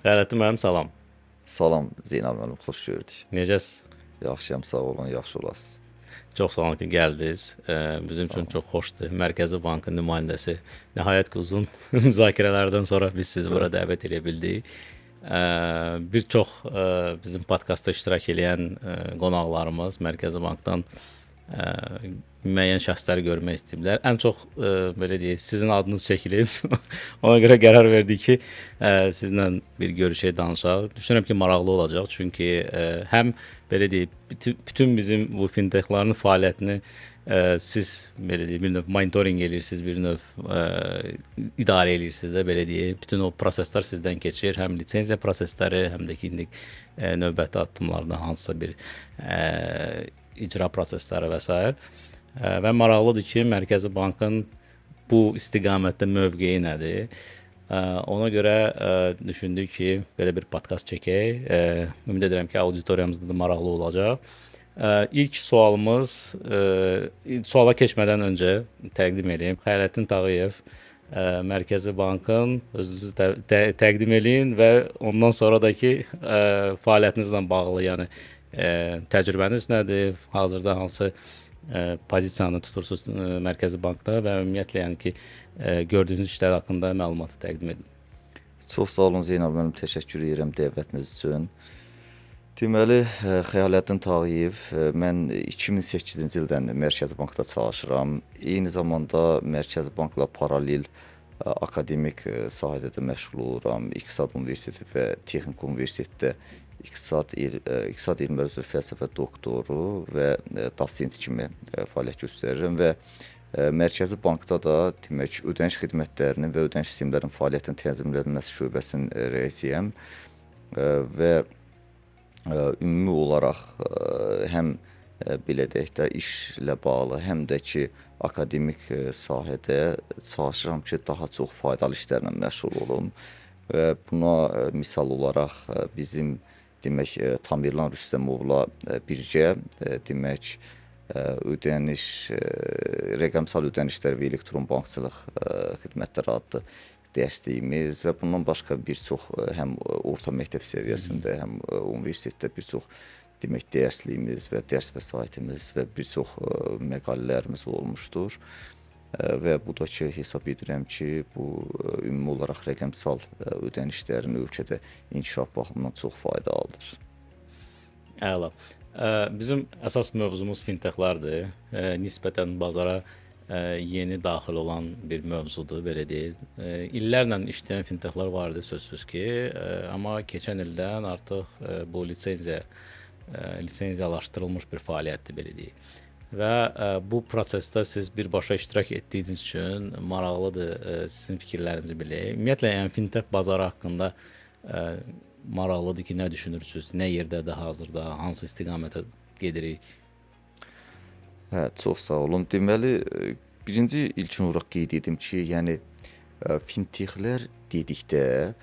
Xəyrətli müəllim, salam. Salam Zeynal müəllim, xoş gördük. Necəsiz? Yaxşıyam, sağ olun, yaxşı olasınız. Çox sağ olun ki, gəldiniz. Bizim Sağ üçün olun. çox xoşdur. Mərkəzi Bankın nümayəndəsi. Nəhayət ki, uzun müzakirələrdən sonra biz sizi bura dəvət edə bildik. Bir çox bizim podkastda iştirak edən qonaqlarımız Mərkəzi Bankdan müəyyən şəxsləri görmək istəyiblər. Ən çox belə deyək, sizin adınız çəkilib. Ona görə qərar verdik ki, sizlə bir görüşək, danışaq. Düşünürəm ki, maraqlı olacaq. Çünki həm belə deyək, bütün bizim bu fintechların fəaliyyətini siz belə deyək, bir növ monitorinq edirsiniz, bir növ idarə edirsiniz də belə deyək. Bütün o proseslər sizdən keçir. Həm lisenziya prosesləri, həm də ki, indi növbəti addımlarda hansısa bir icra prosesləri və s. Və maraqlıdır ki, Mərkəzi Bankın bu istiqamətdə mövqeyi nədir? Ona görə düşündük ki, belə bir podkast çəkək. Ümid edirəm ki, auditoriyamızda da maraqlı olacaq. İlk sualımız, suala keçmədən öncə təqdim edeyim. Xəyrəttin Tağıyev, Mərkəzi Bankın özünüzü təqdim edin və ondan sonradakı fəaliyyətinizlə bağlı, yəni təcrübəniz nədir? Hazırda hansı pozisiyanı tutursunuz Mərkəzi Bankda və ümumiyyətlə yəni ki, gördüyünüz işlər haqqında məlumatı təqdim edin. Çox sağ olun Zeynal müəllim, təşəkkür edirəm dəvətiniz üçün. Deməli, Xəyaləddin Tağıyev, mən 2008-ci ildən Mərkəzi Bankda çalışıram. Eyni zamanda Mərkəzi Bankla paralel akademik sahədə də məşğul oluram. İqtisad Universiteti və Texnik Universitetdə İqtisad elmləri üzrə fəlsəfə doktoru və dosent kimi fəaliyyət göstərirəm və Mərkəzi Bankda da demək ödəniş xidmətlərinin və ödəniş sistemlərinin fəaliyyətinin tənzimlənməsi şöbəsinin rəisiyəm və ümumi olaraq həm belə deyək də işlə bağlı, həm də ki akademik sahədə çalışıram ki, daha çox faydalı işlərlə məşğul olum və buna misal olaraq bizim demək Tamirlan Rüstəmovla birgə demək ödəniş rəqəmsal ödənişlər və elektron bankçılıq xidmətləri adlı dərsliyimiz və bundan başqa bir çox həm orta məktəb səviyyəsində, həm universitetdə bir çox demək dərsliyimiz və dərs vəsaitimiz və bir çox məqalələrimiz olmuşdur. Və bu da ki, hesab edirəm ki, bu ümumi olaraq rəqəmsal ödənişlərin ölkədə inkişaf baxımından çox faydalıdır. Əla. Bizim əsas mövzumuz fintechlardır. Nisbətən bazara yeni daxil olan bir mövzudur, belə deyək. İllərlə işləyən fintechlar var idi sözsüz ki, amma keçən ildən artıq bu lisenziyalaşdırılmış bir fəaliyyətdir, belə deyək. Və bu prosesdə siz birbaşa iştirak etdiyiniz üçün maraqlıdır sizin fikirlərinizi bilək. Ümumiyyətlə, yəni fintech bazarı haqqında maraqlıdır ki, nə düşünürsünüz? Nə yerdədir hazırda? Hansı istiqamətə gedirik? Hə, çox sağ olun. Deməli, birinci ilkin olaraq qeyd edim ki, yəni fintechlər dedikdə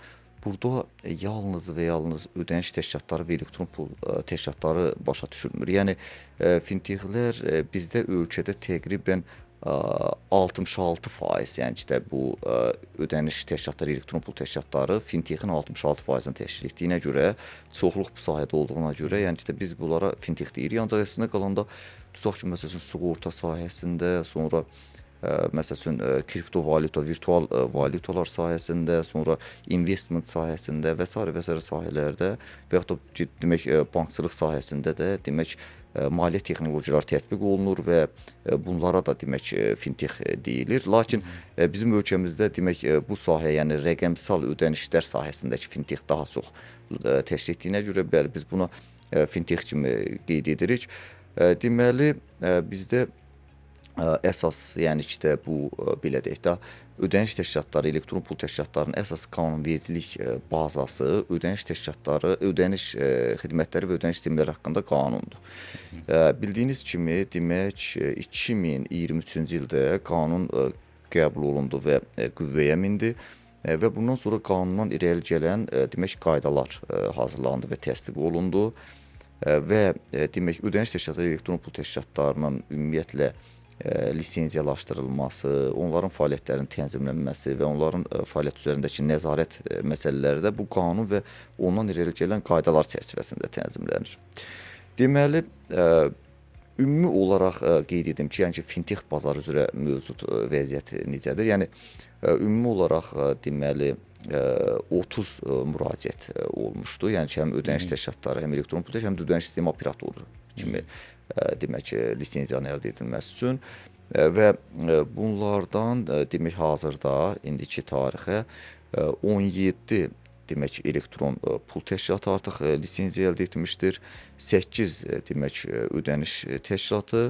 burada yalnız və yalnız ödəniş təşkilatları və elektron pul təşkilatları başa düşülmür. Yəni fintechlər bizdə ölkədə təqribən 66%, yəni ki də bu ödəniş təşkilatları, elektron pul təşkilatları fintechin 66%-ni təşkil etdiyinə görə, çoxluq bu sahədə olduğuna görə, yəni ki də biz bunlara fintech deyirik. Ancaq əslində qalanda tutaq ki, məsələn, sığorta sahəsində, sonra məsələn, kriptovalyuta, virtual valyutalar sahəsində, sonra investment sahəsində və s. sahələrdə və yaxud da demək bankçılıq sahəsində də demək maliyyə texnologiyaları tətbiq olunur və bunlara da demək fintech deyilir. Lakin bizim ölkəmizdə demək bu sahə, yəni rəqəmsal ödənişlər sahəsindəki fintech daha çox təşkil etdiyinə görə bəli biz buna fintech kimi qeyd edirik. Deməli bizdə əsas, yəni ki də bu belə deyək də ödəniş təşkilatları, elektron pul təşkilatlarının əsas qanunvericilik bazası ödəniş təşkilatları, ödəniş xidmətləri və ödəniş sistemləri haqqında qanundur. Bildiyiniz kimi, demək 2023-cü ildə qanun qəbul olundu və qüvvəyə mindi və bundan sonra qanundan irəli gələn demək qaydalar hazırlandı və təsdiq olundu və demək ödəniş təşkilatları, elektron pul təşkilatlarının ümumiyyətlə lisenziyalaşdırılması, onların fəaliyyətlərinin tənzimlənməsi və onların fəaliyyət üzərindəki nəzarət məsələləri də bu qanun və ondan irəli gələn qaydalar çərçivəsində tənzimlənir. Deməli, ümumi olaraq qeyd edim ki, yəni ki, fintech bazarı üzrə mövcud vəziyyət necədir? Yəni ümumi olaraq deməli 30 müraciət olmuşdu. Yəni ki, həm ödəniş təşkilatları, həm elektron pul həm də ödəniş sistemi operatoru kimi demək ki, lisenziyanın əldə edilməsi üçün və bunlardan demək hazırda indiki tarixə 17 demək elektron pul təşkilatı artıq lisenziya əldə etmişdir. 8 demək ödəniş təşkilatı,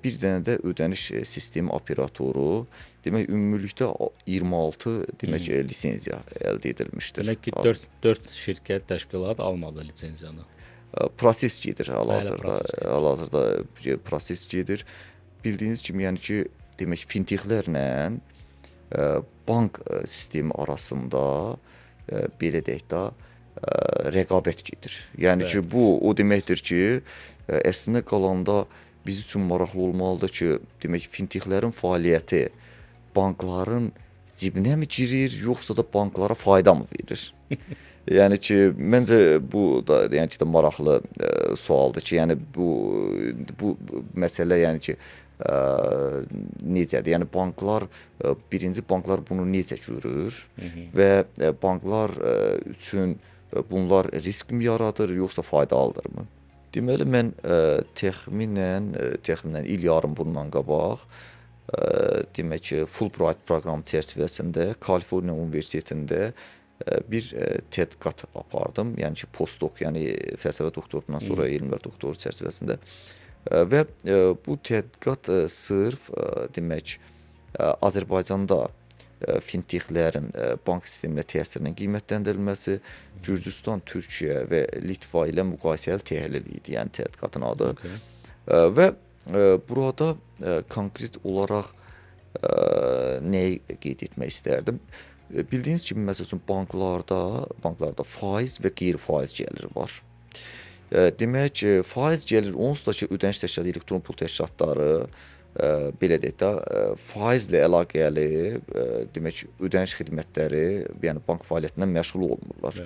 bir dənə də ödəniş sistemi operatoru, demək ümumilikdə 26 demək lisenziya əldə edilmişdir. Demək ki, 4 şirkət, təşkilat almadı lisenziyanı. Proses gedir hal-hazırda proses gedir. Bildiyiniz kimi, yəni ki, demək fintechlərlə bank sistemi arasında belə deyək də rəqabət gedir. Yəni ki, bu o deməkdir ki, əslində qalanda biz üçün maraqlı olmalıdır ki, demək fintechlərin fəaliyyəti bankların cibinə mi girir, yoxsa da banklara fayda mı verir? Yəni ki, məncə bu da yəni ki, də maraqlı sualdır ki, yəni bu məsələ yəni ki, necədir? Yəni banklar birinci banklar bunu necə görür və banklar üçün bunlar risk mi yaradır, yoxsa faydalıdırmı? Deməli mən təxminən il yarım bundan qabaq demək ki, Fulbright proqramı çərçivəsində Kaliforniya Universitetində bir tədqiqat apardım. Yəni ki, postdoc, yəni fəlsəfə doktorundan sonra elmlər doktoru çərçivəsində və bu tədqiqat sırf demək Azərbaycanda fintechlərin bank sisteminə təsirinin qiymətləndirilməsi, Gürcüstan, Türkiyə və Litva ilə müqayisəli təhlil idi, yəni tədqiqatın adı. Və burada konkret olaraq nəyi qeyd etmək istərdim? Bildiyiniz kimi, məsəl üçün banklarda faiz və qeyri-faiz gəliri var. Demək, faiz gəlir onsuz da ki, ödəniş təşkilatı, elektron pul təşkilatları belə deyək də faizlə əlaqəli demək ödəniş xidmətləri, yəni bank fəaliyyətindən məşğul olmurlar.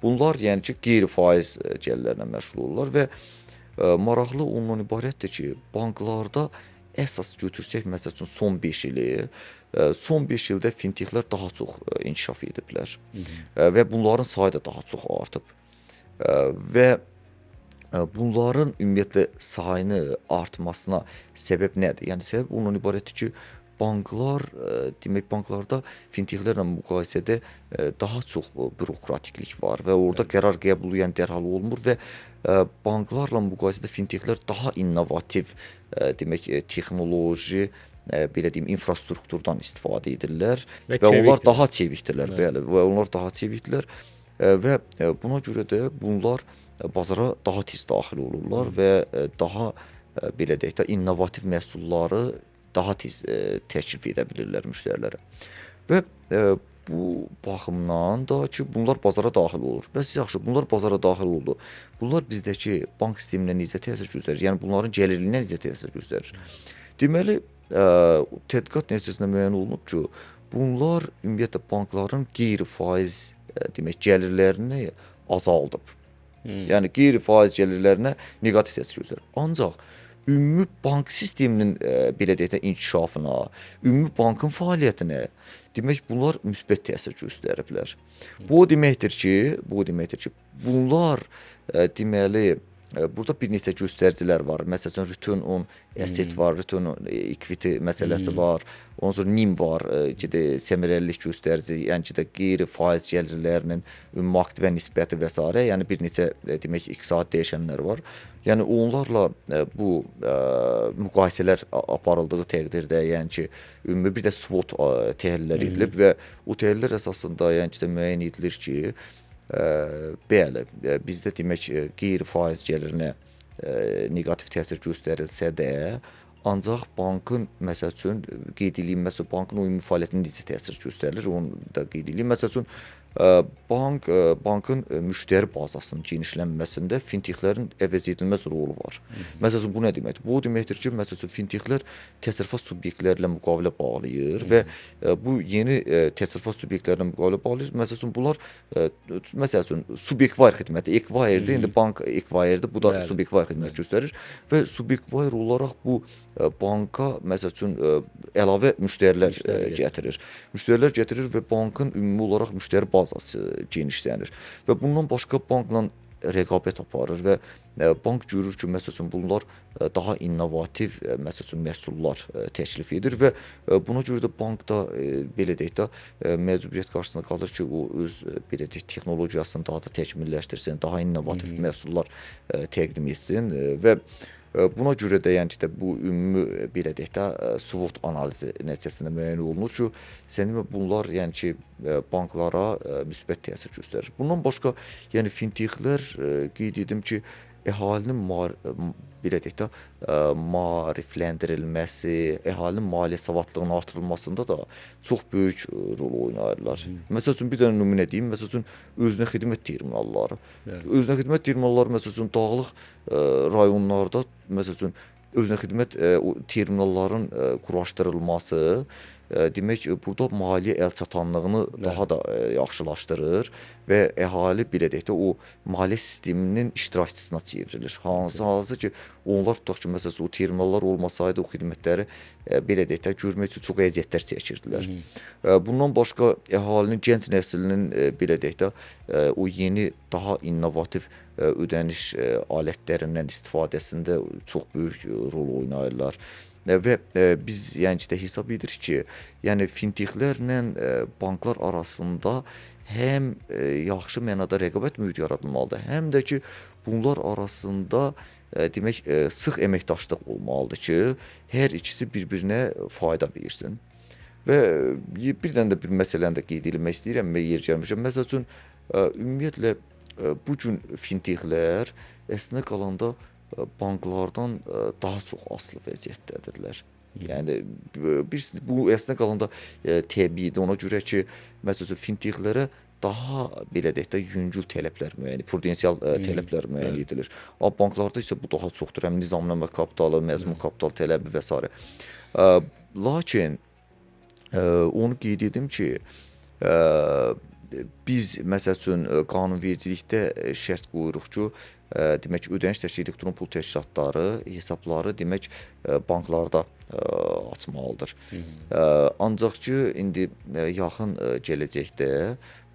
Bunlar yəni ki, qeyri-faiz gəlirlərlə məşğul olurlar və maraqlı ondan ibarətdir ki, banklarda əsas götürsək, məsəl üçün son 5 ili, son 5 ildə fintechlər daha çox inkişaf ediblər və bunların sayı da daha çox artıb və bunların ümumiyyətlə sayını artmasına səbəb nədir? Yəni səbəb ondan ibarətdir ki, banklar, demək banklarda fintechlərlə müqayisədə daha çox bürokratiklik var və orada qərar qəbulu yəni dərhal olmur və banklarla müqayisədə fintechlər daha innovativ, demək texnoloji, belə deyim, infrastrukturdan istifadə edirlər və onlar daha çevikdirlər, bəli, və onlar daha çevikdirlər və buna görə də bunlar bazara daha tez daxil olurlar və daha belə deyək də innovativ məhsulları daha tez təklif edə bilirlər müştərilərə. Və bu baxımdan da ki, bunlar bazara daxil olur. Bəs yaxşı, bunlar bazara daxil oldu. Bunlar bizdəki bank sisteminə necə təsir göstərir? Yəni bunların gəlirliyinə necə təsir göstərir? Deməli, tədqiqat nəticəsində müəyyən olunub ki, bunlar ümumiyyətlə bankların qeyri-faiz demək gəlirlərini azaldıb. Yəni qeyri-faiz gəlirlərinə neqativ təsir göstərir. Ancaq ümumi bank sisteminin belə deyək də inkişafına, ümumi bankın fəaliyyətinə demək bunlar müsbət təsir göstəriblər. Bu o deməkdir ki, bunlar deməli burada bir neçə göstəricilər var. Məsələn, return on asset var, return on equity məsələsi var. Ondan sonra NIM var, ki də səmərəlilik göstərici, yəni ki də qeyri-faiz gəlirlərinin ümumi aktivə nisbəti və s. Yəni bir neçə demək iqtisadi dəyişənlər var. Yəni onlarla bu müqayisələr aparıldığı təqdirdə, yəni ki, ümumi bir də SWOT təhlillər edilib və o təhlillər əsasında yəni ki də müəyyən edilir ki, bəli, bizdə demək qeyri-faiz gəlirinə neqativ təsir göstərilsə də, ancaq bankın məsəl üçün qeyd edeyim, məsələn bankın ümumi fəaliyyətinə necə təsir göstərilir, onu da qeyd edeyim. Məsəl üçün Bankın müştəri bazasının genişlənməsində fintexlərin əvəzedilməz rolu var. Məsələn, bu nə deməkdir? Bu o deməkdir ki, məsələn, fintexlər təsərrüfat subyektləri ilə müqavilə bağlayır və bu yeni təsərrüfat subyektləri ilə müqavilə bağlayır. Məsələn, bunlar məsələn, subyektvayr xidməti, ekvayerdir. İndi bank ekvayerdir, bu da subyektvayr xidmət göstərir və subyektvayr olaraq bu banka məsələn əlavə müştərilər gətirir. Müştərilər gətirir və bankın ümumi olaraq müştəri bazası genişlənir və bundan başqa bankla rəqabət aparır və bank görür ki, məsələn bunlar daha innovativ məsələn məhsullar təklif edir və buna görə də bank da belə deyək də məcburiyyət qarşısında qalır ki, o öz belə deyək texnologiyasını daha da təkmilləşdirsin, daha innovativ məhsullar təqdim etsin və buna görə də yəni ki də bu ümumi belə deyək də SWOT analizi nəticəsində müəyyən olunur ki, sənin bunlar yəni ki banklara müsbət təsir göstərir. Bundan başqa yəni fintexlər qeyd edim ki, əhalinin belə deyək də maarifləndirilməsi, əhalinin maliyyə savadlığının artırılmasında da çox böyük rol oynayırlar. Məsəl üçün bir dənə nümunə deyim, məsəl üçün özünə xidmət terminalları. Özünə xidmət terminalları məsəl üçün dağlıq rayonlarda məsəl üçün özünə xidmət terminalların quraşdırılması demək burada maliyyə əlçatanlığını daha da yaxşılaşdırır və əhali belə deyək də o maliyyə sisteminin iştirakçısına çevrilir. Hansı ki, onlar tutaq ki, məsələn o terminallar olmasaydı o xidmətləri belə deyək də görmək üçün çox əziyyətlər çəkirdilər. Bundan başqa əhalinin gənc nəslinin belə deyək də o yeni daha innovativ ödəniş alətlərindən istifadəsində çox böyük rol oynayırlar. Və biz yəni ki də hesab edirik ki, yəni fintexlərlə banklar arasında həm yaxşı mənada rəqabət mühiti yaradılmalıdır, həm də ki bunlar arasında demək sıx əməkdaşlıq olmalıdır ki, hər ikisi bir-birinə fayda versin. Və bir dənə də bir məsələni də qeyd etmək istəyirəm və yer gəlmişəm. Məsəl üçün ümumiyyətlə bu gün fintexlər əslində qalanda banklardan daha çox asılı vəziyyətdədirlər. Yəni bu əslində qalanda təbiidir. Ona görə ki, məsələn fintexlərə daha belə deyək də yüngül tələblər müəyyən, prudensial tələblər müəyyən edilir. Amma banklarda isə bu daha çoxdur. Həm nizamnamə kapitalı, məzmun kapital tələbi və s. Lakin onu qeyd edim ki, biz məsəl üçün qanunvericilikdə şərt qoyuruq ki, demək ödəniş təşkil elektron pul təşkilatları hesabları demək banklarda açmalıdır. Ancaq ki, indi yaxın gələcəkdə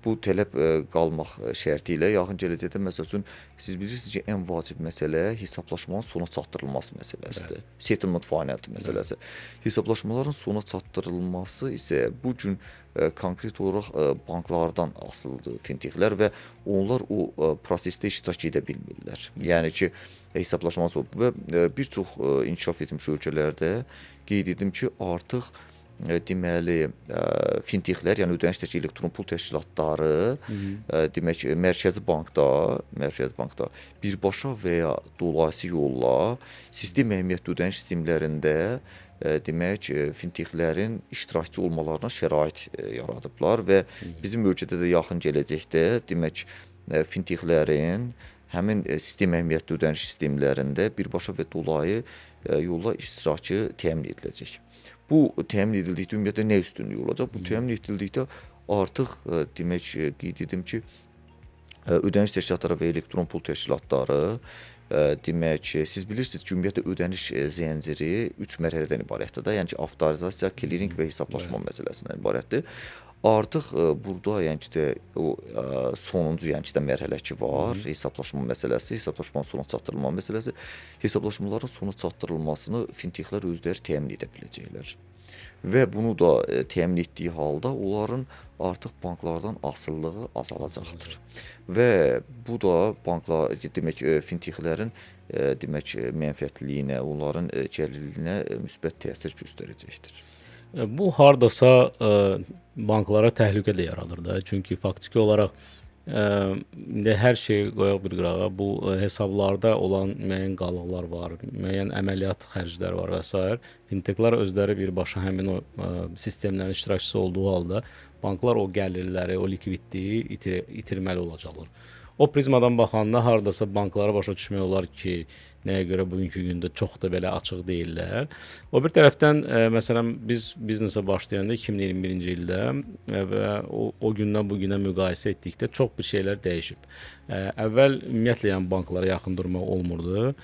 bu tələb qalmaq şərti ilə yaxın gələcəkdə məsəl üçün siz bilirsiniz ki, ən vacib məsələ hesablaşmanın sona çatdırılması məsələsidir. Settlement finality məsələsi. Hesablaşmaların sona çatdırılması isə bu gün konkret olaraq banklardan asılıdır fintexlər və onlar o prosesdə iştirak edə bilmirlər. Yəni ki, hesablaşması və bir çox inkişaf etmiş ölkələrdə qeyd edim ki, artıq deməli fintexlər, yəni ödəniş təşkil elektron pul təşkilatları demək mərkəzi bankda birbaşa və ya dolayısı yolla sistem əhəmiyyətli ödəniş sistemlərində demək fintexlərin iştirakçı olmalarına şərait yaradıblar və bizim ölkədə də yaxın gələcəkdə demək fintexlərin həmin sistem əhəmiyyətli ödəniş sistemlərində birbaşa və dolayı yolla iştirakı təmin ediləcək. Bu təmin edildikdə ümumiyyətlə nə üstünlüyü olacaq? Bu təmin edildikdə artıq demək qeyd edim ki, ödəniş təşkilatları və elektron pul təşkilatları demək siz bilirsiniz ki, ümumiyyətlə ödəniş zənciri 3 mərhələdən ibarətdir də, yəni ki, avtorizasiya, clearing və hesablaşma məsələsindən ibarətdir. Artıq burada yəni ki də o sonuncu yəni ki də mərhələ ki var, hesablaşma məsələsi, hesablaşmanın sona çatdırılma məsələsi. Hesablaşmaların sona çatdırılmasını fintexlər özləri təmin edə biləcəklər. Və bunu da təmin etdiyi halda onların artıq banklardan asılılığı azalacaqdır. Və bu da banklar demək fintexlərin demək mənfəətliyinə, onların gəlirliyinə müsbət təsir göstərəcəkdir. Bu hardasa banklara təhlükə də yaradır da. Çünki faktiki olaraq İndi hər şeyi qoyaq bir qırağa. Bu hesablarda olan müəyyən qalıqlar var, müəyyən əməliyyat xərcləri var və s. Fintechlər özləri birbaşa həmin o sistemlərin iştirakçısı olduğu halda banklar o gəlirləri, o likvidliyi itirməli olacaqlar. O prizmadan baxanda hardasa banklara başa düşmək olar ki, nəyə görə bugünkü gündə çox da belə açıq deyillər. O bir tərəfdən məsələn biz biznesə başlayanda 2021-ci ildə və o gündən bu günə müqayisə etdikdə çox bir şeylər dəyişib. Əvvəl ümumiyyətlə yəni banklara yaxın durmaq olmurdu.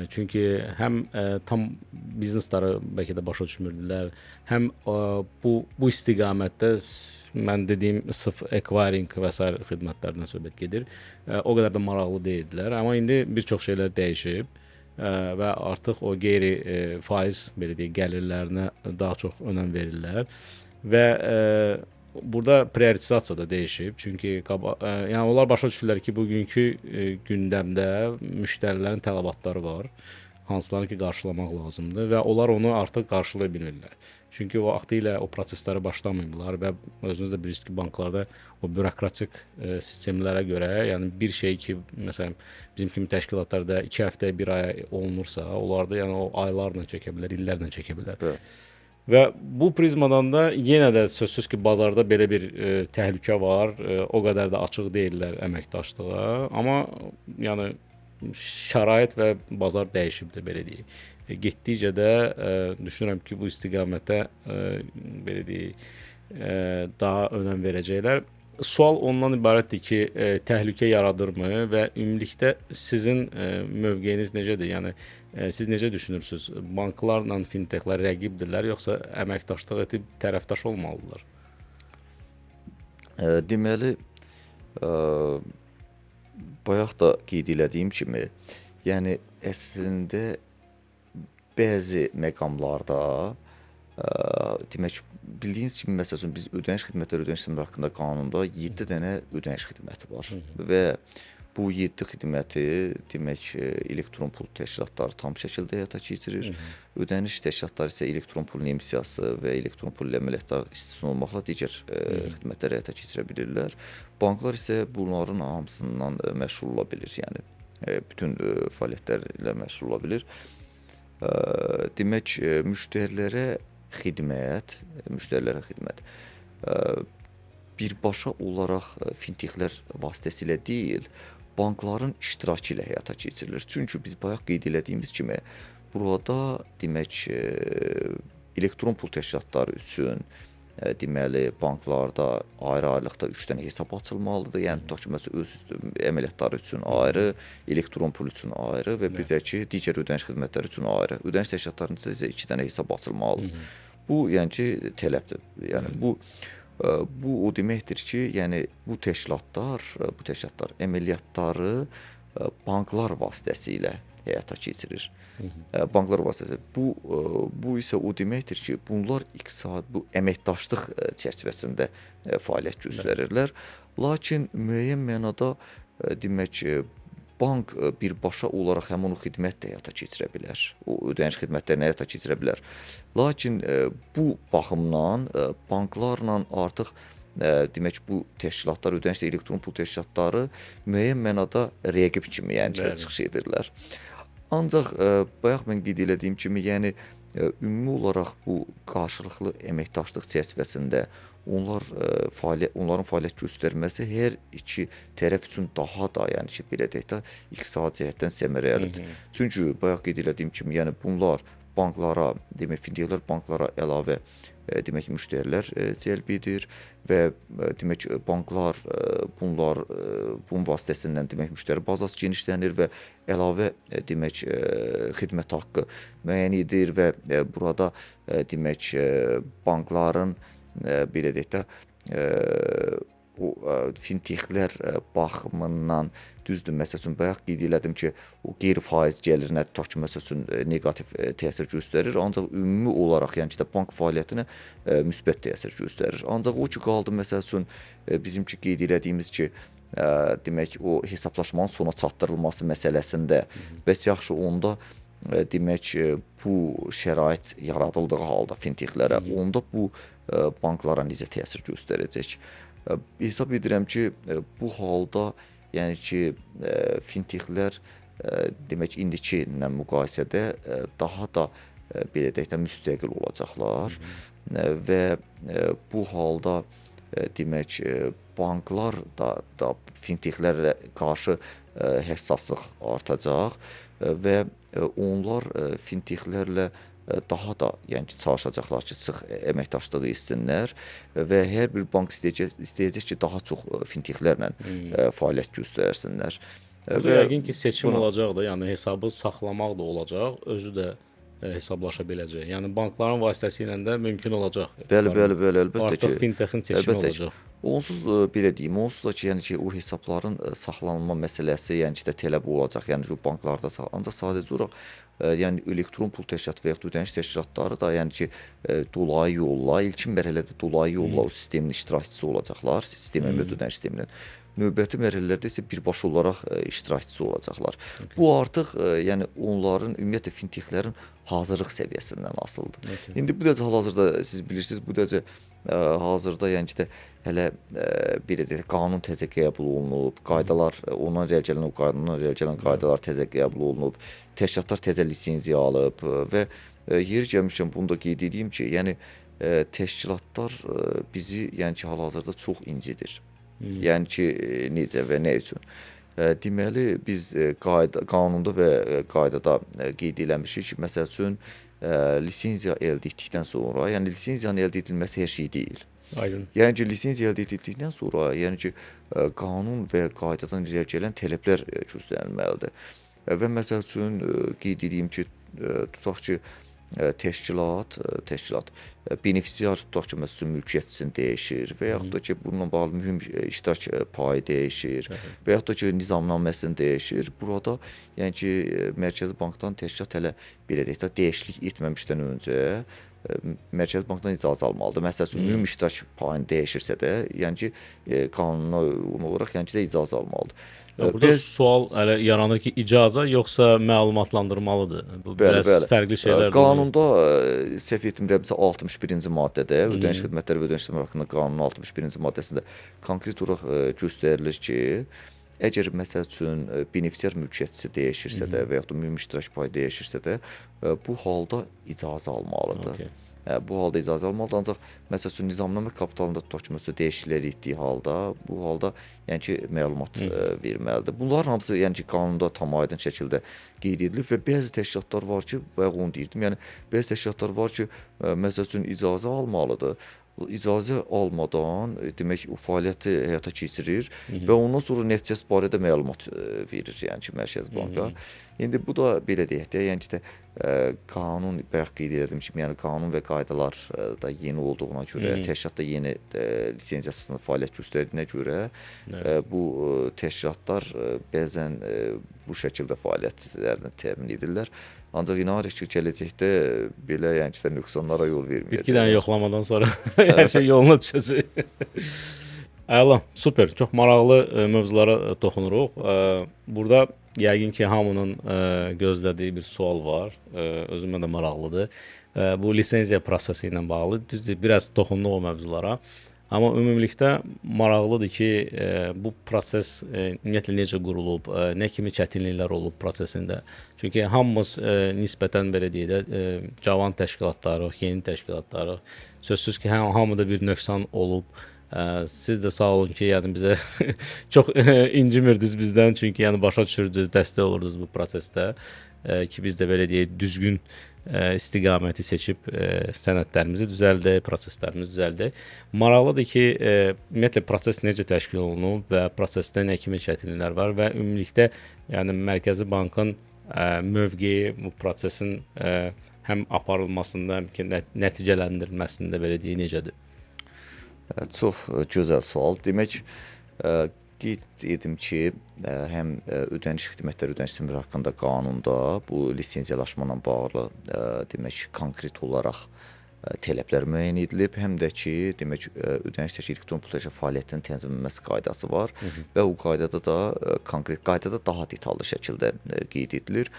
Çünki həm tam biznesləri bəlkə də başa düşmürdülər, həm bu istiqamətdə mən dediyim sırf acquiring və s. xidmətlərdən söhbət gedir. O qədər də maraqlı deyildilər, amma indi bir çox şeylər dəyişib və artıq o qeyri-faiz belə deyək gəlirlərinə daha çox önəm verirlər və burada prioritizasiya da dəyişib. Çünki yəni onlar başa düşürlər ki, bugünkü gündəmdə müştərilərin tələbatları var, hansılarını ki qarşılamaq lazımdır və onlar onu artıq qarşılaya bilmirlər. Çünki o vaxtilə o prosesləri başlamayıblar və özünüz də bilirsiniz ki, banklarda o bürokratik sistemlərə görə, yəni bir şey ki, məsələn, bizim kimi təşkilatlarda 2 həftə, 1 aya olunursa, onlarda yəni o aylarla çəkə bilər, illərlə çəkə bilər. Evet. Və bu prizmadan da yenə də sözsüz ki, bazarda belə bir təhlükə var. O qədər də açıq deyillər əməkdaşlığa, amma yəni şərait və bazar dəyişibdir belə deyək. Getdikcə də düşünürəm ki, bu istiqamətə belə deyək daha önəm verəcəklər. Sual ondan ibarətdir ki, təhlükə yaradırmı və ümumilikdə sizin mövqeyiniz necədir? Yəni siz necə düşünürsüz? Banklarla fintechlər rəqibdirlər, yoxsa əməkdaşlıq edib tərəfdaş olmalıdırlar? Deməli, bayaq da qeyd elədiyim kimi, yəni əslində bəzi məqamlarda demək bildiyiniz kimi məsələn biz ödəniş xidmətləri haqqında qanunda 7 dənə ödəniş xidməti var və bu 7 xidməti demək elektron pul təşkilatları tam şəkildə həyata keçirir. Ödəniş təşkilatları isə elektron pulun emissiyası və elektron pul ilə əməliyyatlar istisna olmaqla digər xidmətləri həyata keçirə bilirlər. Banklar isə bunların hamısından məşğul ola bilir, yəni bütün fəaliyyətlərlə məşğul ola bilir. Demək müştərilərə xidmət birbaşa olaraq fintechlər vasitəsilə deyil, bankların iştirakı ilə həyata keçirilir. Çünki biz bayaq qeyd elədiyimiz kimi, burada demək elektron pul təşkilatları üçün deməli banklarda ayrı-ayrılıqda 3 dənə hesab açılmalıdır. Yəni tutaq ki, məsələn öz əməliyyatları üçün ayrı, elektron pul üçün ayrı və bir də ki, digər ödəniş xidmətləri üçün ayrı. Ödəniş təşkilatlarında isə 2 dənə hesab açılmalıdır. Bu yəni ki, tələbdir. Yəni bu o deməkdir ki, yəni bu təşkilatlar əməliyyatları banklar vasitəsilə həyata keçirir. Banklar vasitəsilə. Bu isə o deməkdir ki, bunlar bu əməkdaşlıq çərçivəsində fəaliyyət göstərirlər. Lakin müəyyən mənada demək bank birbaşa olaraq həmin o xidmət də həyata keçirə bilər. O ödəniş xidmətlərini həyata keçirə bilər. Lakin bu baxımdan banklarla artıq demək bu təşkilatlar, ödəniş elektron pul təşkilatları müəyyən mənada rəqib kimi, yəni çıxış edirlər. Ancaq bayaq mən qeyd elədiyim kimi, yəni ümumi olaraq bu qarşılıqlı əməkdaşlıq çərçivəsində onların fəaliyyət göstərməsi hər iki tərəf üçün daha da, yəni ki, belə deyək də, iqtisadi cəhətdən səmərəlidir. Çünki bayaq qeyd elədiyim kimi, yəni bunlar banklara, demək fintechlər banklara əlavə demək müştərilər cəlb edir və demək banklar bunun vasitəsindən demək müştəri bazası genişlənir və əlavə demək xidmət haqqı müəyyən edir və burada demək bankların belə deyək də o fintechlər baxımından düzdür. Məsəl üçün bayaq qeyd elədim ki, o qeyri-faiz gəlirinə tutaq ki, məsəl üçün neqativ təsir göstərir, ancaq ümumi olaraq yəni ki, bank fəaliyyətinə müsbət təsir göstərir. Ancaq o ki qaldı məsəl üçün bizimki qeyd elədiyimiz ki, demək o hesablaşmanın sona çatdırılması məsələsində bəs yaxşı onda demək bu şərait yaradıldığı halda fintechlərə onda bu banklara necə təsir göstərəcək? hesab edirəm ki, bu halda yəni ki, fintexlər demək indiki ilə müqayisədə daha da belə deyək də müstəqil olacaqlar və bu halda demək banklar da fintexlərə qarşı həssaslıq artacaq və onlar fintexlərlə daha da yəni ki, çalışacaqlar ki, sıx əməkdaşlığı etsinlər və hər bir bank istəyəcək ki, daha çox fintexlərlə fəaliyyət göstərsinlər. Burada yəqin ki, seçim olacaq da, yəni hesabı saxlamaq da olacaq, özü də hesablaşa biləcək. Yəni bankların vasitəsilə də mümkün olacaq. Bəli, əlbəttə ki. Artıq fintexin seçimi olacaq. Onsuz belə deyim, onsuz da ki, yəni ki, o hesabların saxlanılma məsələsi, yəni ki, də tələb olacaq. Yəni ki, banklarda ancaq sadəcə olaraq yəni elektron pul təşkilatı və yaxud ödəniş təşkilatları da yəni ki, dolayı yolla, ilkin mərhələdə dolayı yolla o sistemin iştirakçısı olacaqlar, sistem əmləli ödəniş sisteminin. Növbəti mərhələlərdə isə birbaşa olaraq iştirakçısı olacaqlar. Bu artıq yəni onların ümumiyyətlə fintexlərin hazırlıq səviyyəsindən asılıdır. İndi bu dərəcə hal-hazırda siz bilirsiniz, bu dərəcə hazırda yəni ki də hələ belə deyək, qanun təzə qəbul olunub, qaydalar ondan irəli gələn qaydalar təzə qəbul olunub, təşkilatlar təzə lisenziya alıb və yeri gəlmişkən bunu da qeyd edeyim ki, yəni təşkilatlar bizi yəni ki hal-hazırda çox incidir. Yəni ki, necə və nə üçün? Deməli, biz qanunda və qaydada qeyd eləmişik ki, məsəl üçün, lisenziya əldə etdikdən sonra, yəni lisenziyanın əldə edilməsi hər şey deyil. Aydın. Yəni ki, lisenziya əldə edildikdən sonra, yəni ki, qanun və qaydadan irəli gələn tələblər göstərilməlidir. Və məsəl üçün, qeyd edeyim ki, tutaq ki, təşkilat benefisiar tutaq ki, məsələn, mülkiyyətçisini dəyişir və yaxud da ki, bununla bağlı mühüm iştirak payı dəyişir və yaxud da ki, nizamnaməsini dəyişir. Burada, yəni ki, Mərkəzi Bankdan təşkilat hələ belə deyək də, dəyişiklik etməmişdən öncə Mərkəzi Bankdan icazə almalıdır. Məsəl üçün, mühüm iştirak payını dəyişirsə də, yəni ki, qanuna uyğun olaraq yəni ki, də icazə almalıdır. Burada sual hələ yaranır ki, icazə yoxsa məlumatlandırmalıdır? Bu biraz fərqli şeylərdir. Qanunda səhv etmirəmsə 61-ci maddədə, ödəniş xidmətləri və ödəniş xidmətləri haqqında qanunun 61-ci maddəsində konkret olaraq göstərilir ki, əgər məsəl üçün benefisiar mülkiyyətçisi dəyişirsə də və yaxud da mühüm iştirak payı dəyişirsə də, bu halda icazə almalıdır. Bu halda icazə almalıdır, ancaq məsəl üçün nizamnamə kapitalında tutaq ki, məsələn dəyişikliklər etdiyi halda, bu halda yəni ki, məlumat verməlidir. Bunların hamısı yəni ki, qanunda tam aydın şəkildə qeyd edilib və bəzi təşkilatlar var ki, bayaq onu deyirdim, yəni bəzi təşkilatlar var ki, məsəl üçün icazə almalıdır. İcazə almadan demək o fəaliyyəti həyata keçirir və ondan sonra nəticəsi barədə məlumat verir, yəni ki, Mərkəzi Banka. İndi bu da belə deyək də, yəni ki, qanun bayaq qeyd etdim ki, yəni qanun və qaydalar da yeni olduğuna görə, təşkilat da yeni lisenziyasında fəaliyyət göstərdiyinə görə bu təşkilatlar bəzən bu şəkildə fəaliyyətlərini təmin edirlər. Ancaq inanırıq ki, gələcəkdə belə yəni ki, nöqsanlara yol verməyəcək. Bitkidən yoxlamadan sonra hər şey yoluna düşəcək. Əla, super. Çox maraqlı mövzulara toxunuruq. Burada yəqin ki, hamının gözlədiyi bir sual var. Özümə də maraqlıdır. Bu lisenziya prosesi ilə bağlı. Düzdür, biraz toxunduq o mövzulara. Amma ümumilikdə maraqlıdır ki, bu proses ümumiyyətlə necə qurulub, nə kimi çətinliklər olub prosesində. Çünki hamımız nisbətən belə deyək də, cavan təşkilatlarıq, yeni təşkilatlarıq. Sözsüz ki, hamıda bir nöqsan olub. Siz də sağ olun ki, yəni bizə çox incimirdiniz bizdən, çünki yəni başa düşürdünüz, dəstək olurdunuz bu prosesdə ki, biz də belə deyək, düzgün istiqaməti seçib sənədlərimizi düzəldək, proseslərimizi düzəldək. Maraqlıdır ki, ümumiyyətlə proses necə təşkil olunub və prosesdə nə kimi çətinliklər var və ümumilikdə yəni Mərkəzi Bankın mövqeyi bu prosesin həm aparılmasında, həm ki nəticələndirilməsində belə deyək necədir? Çox gözəl sual. Demək, qeyd edim ki, həm ödəniş xidmətləri, ödəniş sistemləri haqqında qanunda bu lisenziyalaşma ilə bağlı demək konkret olaraq tələblər müəyyən edilib, həm də ki, demək ödəniş təşkil elektron pul təşkilatı fəaliyyətinin tənzimlənməsi qaydası var və o qaydada da konkret qaydada daha detallı şəkildə qeyd edilir.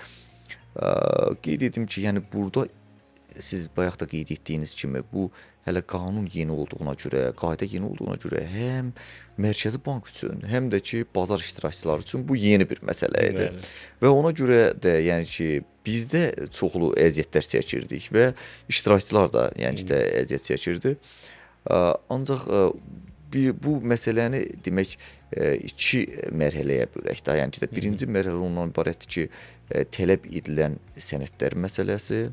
Qeyd edim ki, yəni burada siz bayaq da qeyd etdiyiniz kimi bu hələ qanun yeni olduğuna görə, qayda yeni olduğuna görə həm Mərkəzi Bank üçün, həm də ki, bazar iştirakçıları üçün bu yeni bir məsələ idi. Bəli. Və ona görə də yəni ki, biz də çoxlu əziyyətlər çəkirdik və iştirakçılar da yəni ki, əziyyət çəkirdi. Ancaq bu məsələni demək iki mərhələyə bölək də. Yəni ki, birinci mərhələ ondan ibarətdir ki, tələb edilən sənədlər məsələsi.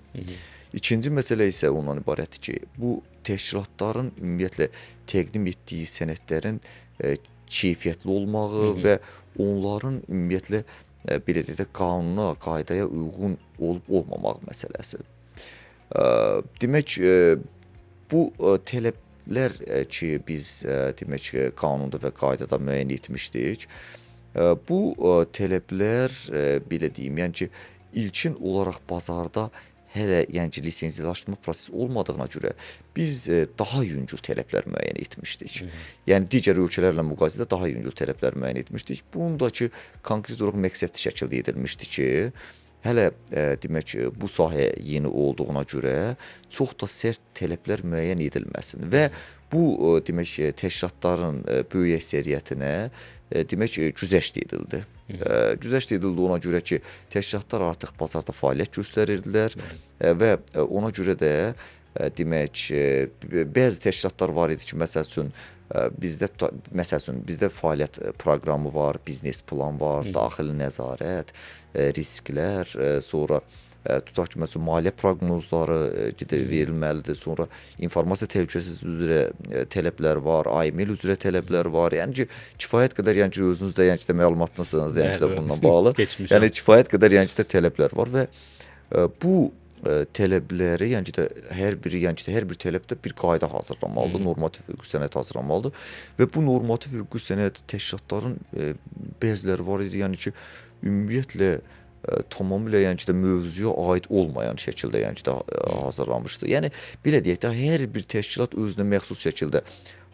İkinci məsələ isə ondan ibarətdir ki, bu təşkilatların ümumiyyətlə təqdim etdiyi sənədlərin keyfiyyətli olmağı və onların ümumiyyətlə belə deyək də qanuna, qaydaya uyğun olub-olmamaq məsələsi. Demək, bu tələblər ki, biz demək qanunda və qaydada müəyyən etmişdik. Bu tələblər belə deyim, yəni ki, ilkin olaraq bazarda hələ yəni ki, lisenziyalaşdırma prosesi olmadığına görə biz daha yüngül tələblər müəyyən etmişdik. Yəni digər ölkələrlə müqayisədə daha yüngül tələblər müəyyən etmişdik. Bunun da ki, konkret olaraq məqsədli şəkildə edilmişdi ki, hələ demək bu sahə yeni olduğuna görə çox da sərt tələblər müəyyən edilməsin və bu demək təşkilatların böyük əksəriyyətinə demək güzəşt edildi. Güzəşt edildi ona görə ki, təşkilatlar artıq bazarda fəaliyyət göstərirdilər və ona görə də demək bəzi təşkilatlar var idi ki, məsəl üçün bizdə fəaliyyət proqramı var, biznes plan var, daxili nəzarət, risklər, sonra tutaq ki, məsələn, maliyyə proqnozları verilməlidir, sonra informasiya təhlükəsizliyi üzrə tələblər var, AML üzrə tələblər var. Yəni ki, kifayət qədər yəni ki, özünüz də yəni ki, məlumatlısınız yəni ki, də bununla bağlı. Yəni kifayət qədər yəni ki, də tələblər var və bu tələbləri yəni ki, də hər bir tələbdə bir qayda hazırlanmalıdır, normativ hüquqi sənəd hazırlanmalıdır və bu normativ hüquqi sənəd təşkilatların bəziləri var idi, yəni ki, ümumiyyətlə tamamilə yəni ki, də mövzuya aid olmayan şəkildə yəni ki, də hazırlanmışdı. Yəni belə deyək də hər bir təşkilat özünə məxsus şəkildə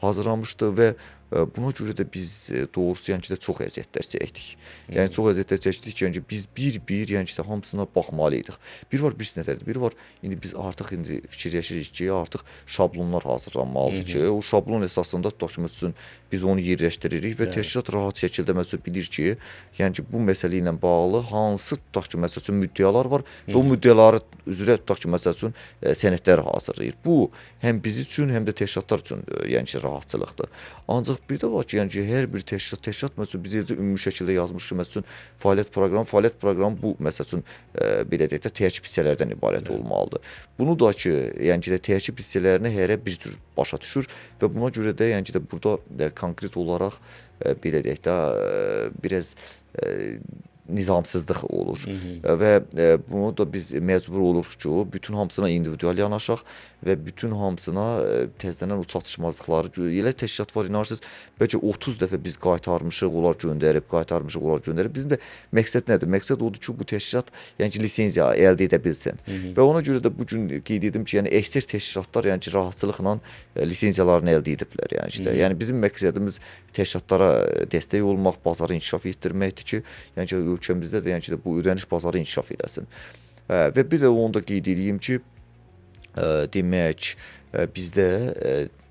hazırlanmışdı və buna görə də biz doğrusu yəni ki, də çox əziyyətlər çəkdik. Yəni çox əziyyətlər çəkdik ki, yəni ki, biz bir yəni ki, də hamısına baxmalıydıq. Bir var birisi nədərdir? Bir var indi biz artıq fikirləşirik ki, artıq şablonlar hazırlanmalıdır ki, o şablon əsasında tutaq ki, məsələn biz onu yerləşdiririk və təşkilat rahat şəkildə məsələn bilir ki, yəni ki, bu məsələ ilə bağlı hansı tutaq ki, məsələn müddəalar var və o müddəaları üzrə tutaq ki, məsələn sənədlər hazırlayır. Bu həm biz üçün, həm də təşkilatlar üçün yəni ki, rahatçılıqdır. Ancaq bir də var ki, yəni ki, hər bir təşkilat məsələn biz eləcə ümumi şəkildə yazmış ki, məsələn fəaliyyət proqramı bu məsələn belə deyək də tərkib hissələrdən ibarət olmalıdır. Bunu da ki, yəni ki, tərkib hissələrini hərə bir cür başa düşür və buna görə də yəni ki, də burada konkret olaraq belə deyək də biraz nizamsızlıq olur və bunu da biz məcbur oluruq ki, bütün hamısına individual yanaşaq və bütün hamısına təzədən o çatışmazlıqları elə təşkilat var, inanırsınız, bəlkə 30 dəfə biz qaytarmışıq, onlar göndərib. Bizim də məqsəd nədir? Məqsəd odur ki, bu təşkilat yəni ki, lisenziya əldə edə bilsin. Və ona görə də bu gün qeyd edim ki, yəni əksər təşkilatlar yəni ki, rahatçılıqla lisenziyalarını əldə ediblər yəni ki, yəni bizim məqsədimiz təşkilatlara dəstək olmaq, bazarı inkişaf etdirməkdir ki, yəni ki, ölkəmizdə də yəni ki, bu ödəniş bazarı inkişaf eləsin. Və bir də onu da qeyd edeyim ki, demək bizdə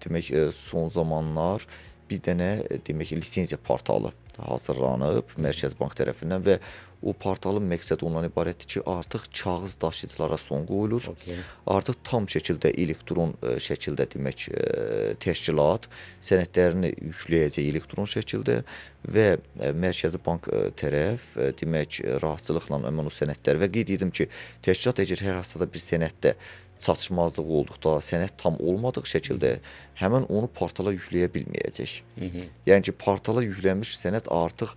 demək son zamanlar bir dənə demək lisenziya portalı hazırlanıb Mərkəzi Bank tərəfindən və o portalın məqsədi ondan ibarətdir ki, artıq kağız daşıyıcılara son qoyulur. Artıq tam şəkildə elektron şəkildə demək təşkilat sənədlərini yükləyəcək elektron şəkildə və Mərkəzi Bank tərəf demək rahatçılıqla həmin o sənədlər və qeyd edim ki, təşkilat əgər hər hansıda bir sənəddə çatışmazlıq olduqda, sənəd tam olmadığı şəkildə həmin onu portala yükləyə bilməyəcək. Yəni ki, portala yüklənmiş sənəd artıq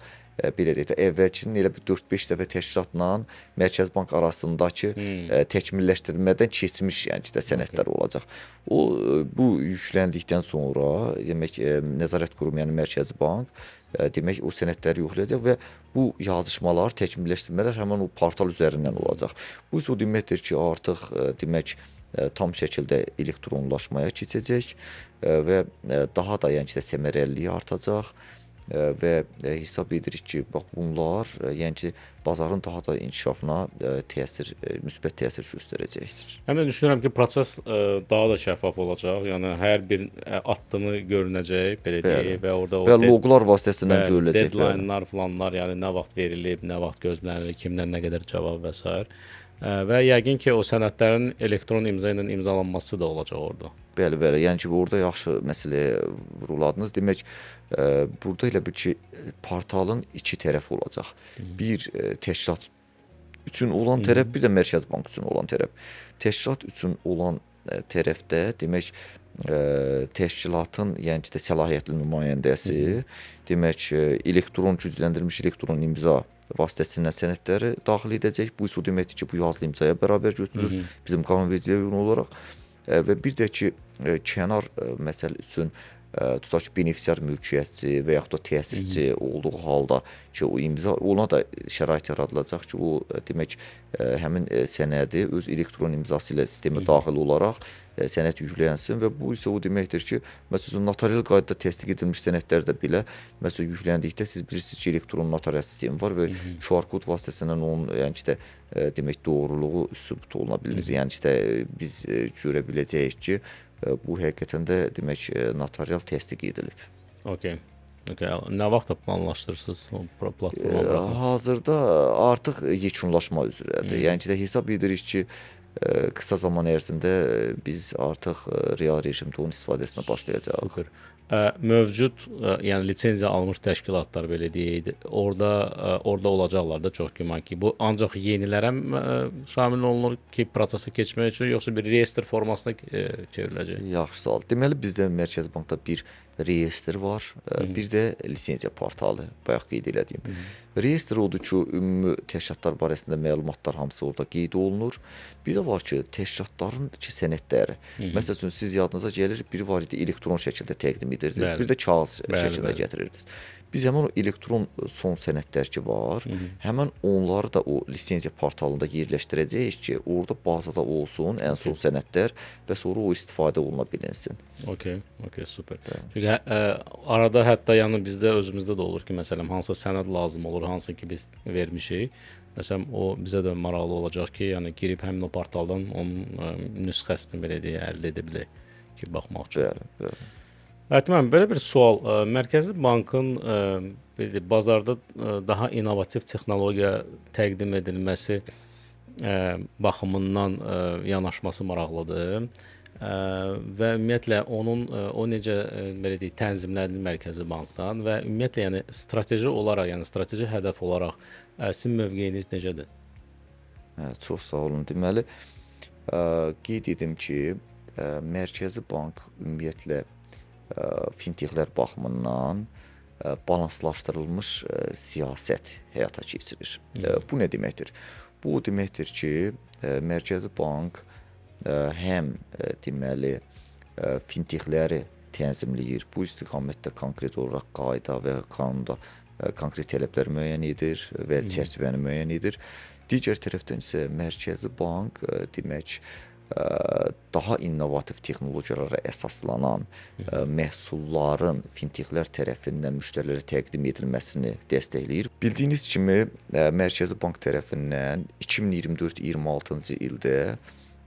belə deyək də əvvəlkinin elə bir 4-5 dəfə təşkilatla Mərkəzi Bank arasındakı təkmilləşdirmədən keçmiş yəni ki, də sənədlər olacaq. Bu yükləndikdən sonra demək Nəzarət Qurumu, yəni Mərkəzi Bank demək o sənədləri yoxlayacaq və bu yazışmalar, təkmilləşdirmələr həmin o portal üzərindən olacaq. Bu isə o deməkdir ki, artıq demək tam şəkildə elektronlaşmaya keçəcək və daha da yəni ki, səmərəliliyi artacaq və hesab edirik ki, bax bunlar yəni ki, bazarın daha da inkişafına müsbət təsir göstərəcəkdir. Həm də düşünürəm ki, proses daha da şəffaf olacaq. Yəni hər bir addımı görünəcək, belə deyək və orada o və loqlar vasitəsilə görüləcək. Deadline-lar falanlar, yəni nə vaxt verilib, nə vaxt gözlənilir, kimdən nə qədər cavab və s. Və yəqin ki, o sənədlərin elektron imza ilə imzalanması da olacaq orada. Bəli, yəni ki, orada yaxşı məsələyə vurguladınız. Demək, burada elə bir ki, portalın iki tərəfi olacaq. Bir təşkilat üçün olan tərəf, bir də Mərkəzi Bank üçün olan tərəf. Təşkilat üçün olan tərəfdə demək təşkilatın, yəni ki, səlahiyyətli nümayəndəsi, demək gücləndirilmiş elektron imza vasitəsilə sənədləri daxil edəcək. Bu isə deməkdir ki, bu yazılı imzaya bərabər götürülür bizim qanunvericiliyə uyğun olaraq. Və bir də ki, kənar məsəl üçün tutaq ki, benefisiar mülkiyyətçi və yaxud da təsisçi olduğu halda ki, o imza, ona da şərait yaradılacaq ki, o demək həmin sənədi öz elektron imzası ilə sistemə daxil olaraq sənəd yüklənsin və bu isə o deməkdir ki, məsələn, notarial qaydada təsdiq edilmiş sənədlərdə belə məsələn yükləndikdə siz bilirsiniz ki, elektron notarial sistemi var və QR kod vasitəsilə onun yəni ki, demək doğruluğu sübut oluna bilir. Yəni ki, biz görə biləcəyik ki, bu həqiqətən də demək notarial təsdiq edilib. Okay. Nə vaxt planlaşdırırsınız o platforma? Hazırda artıq yekunlaşma üzrədir. Yəni ki, hesab edirik ki, qısa zaman ərzində biz artıq real rejimdə onun istifadəsinə başlayacağıq. Super. Mövcud, yəni lisenziya almış təşkilatlar belə deyək, orada olacaqlar da çox güman ki, bu ancaq yenilərə şamil olunur ki, prosesi keçmək üçün, yoxsa bir reyestr formasına çevriləcək? Yaxşı sual. Deməli bizdə Mərkəzi Bankda bir reyestr var, bir də lisenziya portalı, bayaq qeyd elədiyim. Reyestr odur ki, ümumi təşkilatlar barəsində məlumatlar hamısı orada qeyd olunur. Bir də var ki, təşkilatların sənədləri. Məsəl üçün siz yadınıza gəlir, biri var idi elektron şəkildə təqdim edirdiniz, bir də kağız şəkildə gətirirdiniz. Biz həmin o elektron son sənədlər ki var, həmin onları da o lisenziya portalında yerləşdirəcəyik ki, orada bazada olsun ən son sənədlər və sonra o istifadə oluna bilinsin. Okay, super. Çünki arada hətta yəni bizdə özümüzdə də olur ki, məsələn, hansı sənəd lazım olur, hansı ki biz vermişik. Məsələn, o bizə də maraqlı olacaq ki, yəni girib həmin o portaldan onun nüsxəsini belə deyə əldə edə bilək ki, baxmaq üçün. Bəli. Ətmən, belə bir sual. Mərkəzi Bankın bazarda daha innovativ texnologiya təqdim edilməsi baxımından yanaşması maraqlıdır və ümumiyyətlə onun o necə belə deyək tənzimlənir Mərkəzi Bankdan və ümumiyyətlə yəni strateji olaraq, yəni strateji hədəf olaraq sizin mövqeyiniz necədir? Çox sağ olun. Deməli, qeyd edim ki, Mərkəzi Bank ümumiyyətlə fintexlər baxımından balanslaşdırılmış siyasət həyata keçirir. Bu nə deməkdir? Bu deməkdir ki, Mərkəzi Bank həm deməli fintexləri tənzimləyir. Bu istiqamətdə konkret olaraq qayda və qanunda konkret tələblər müəyyən edir və çərçivəni müəyyən edir. Digər tərəfdən isə Mərkəzi Bank demək daha innovativ texnologiyalara əsaslanan məhsulların fintexlər tərəfindən müştərilərə təqdim edilməsini dəstəkləyir. Bildiyiniz kimi, Mərkəzi Bank tərəfindən 2024-26-cı ildə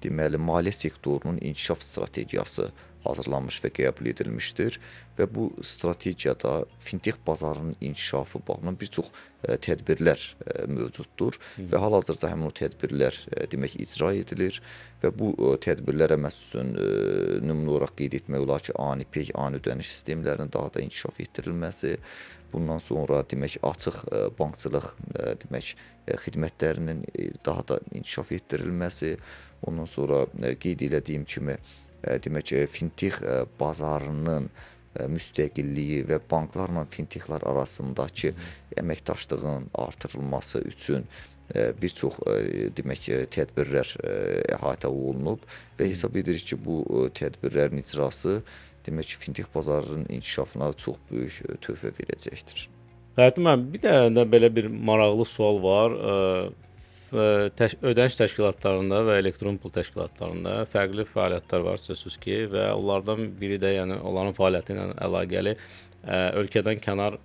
deməli maliyyə sektorunun inkişaf strategiyası hazırlanmış və qəbul edilmişdir və bu strategiyada fintex bazarının inkişafı baxımından bir çox tədbirlər mövcuddur və hal-hazırda həmin o tədbirlər demək icra edilir və bu tədbirlərə məsələn nümunə olaraq qeyd etmək olar ki, ani pay, ani ödəniş sistemlərinin daha da inkişaf etdirilməsi, bundan sonra demək açıq bankçılıq demək xidmətlərinin daha da inkişaf etdirilməsi, ondan sonra qeyd elədiyim kimi demək fintex bazarının müstəqilliyi və banklarla fintexlər arasındakı əməkdaşlığın artırılması üçün bir çox demək tədbirlər əhatə olunub və hesab edirik ki, bu tədbirlərin icrası demək ki, fintech bazarının inkişafına çox böyük töhfə verəcəkdir. Ətmən, bir də belə bir maraqlı sual var. Ödəniş təşkilatlarında və elektron pul təşkilatlarında fərqli fəaliyyətlər var sözsüz ki və onlardan biri də yəni onların fəaliyyəti ilə əlaqəli ölkədən kənar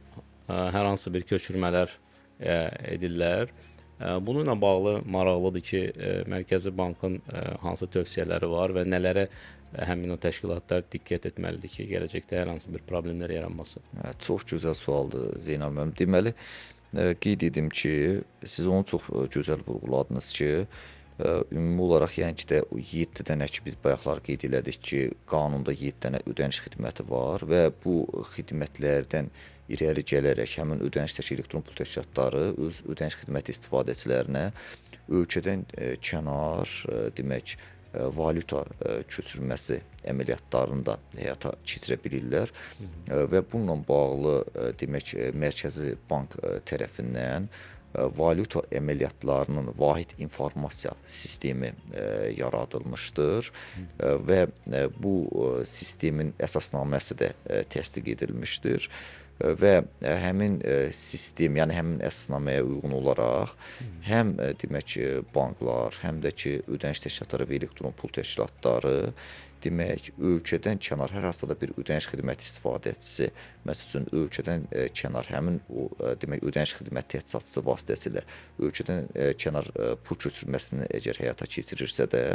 hər hansı bir köçürmələr edirlər. Bununla bağlı maraqlıdır ki, Mərkəzi Bankın hansı tövsiyələri var və nələrə həmin o təşkilatlar diqqət etməlidir ki, gələcəkdə hər hansı bir problemlər yaranmasın? Çox gözəl sualdır Zeynal müəllim. Deməli, qeyd edim ki, siz onu çox gözəl vurğuladınız ki, ümumi olaraq yəni ki də 7 dənə ki biz bayaqlar qeyd elədik ki, qanunda 7 dənə ödəniş xidməti var və bu xidmətlərdən irəli gələrək həmin ödəniş elektron pul təşkilatları öz ödəniş xidməti istifadəçilərinə ölkədən kənar demək valyuta köçürməsi əməliyyatlarını da həyata keçirə bilirlər və bununla bağlı demək Mərkəzi Bank tərəfindən valyuta əməliyyatlarının vahid informasiya sistemi yaradılmışdır və bu sistemin əsasnaməsi də təsdiq edilmişdir və həmin sistem, yəni həmin əsasnaməyə uyğun olaraq həm demək banklar, həm də ki ödəniş təşkilatları və elektron pul təşkilatları demək ölkədən kənar hər hansıda bir ödəniş xidməti istifadəçisi, məsələn ölkədən kənar həmin o demək ödəniş xidməti təchizatçısı vasitəsilə ölkədən kənar pul köçürməsini əgər həyata keçirirsə də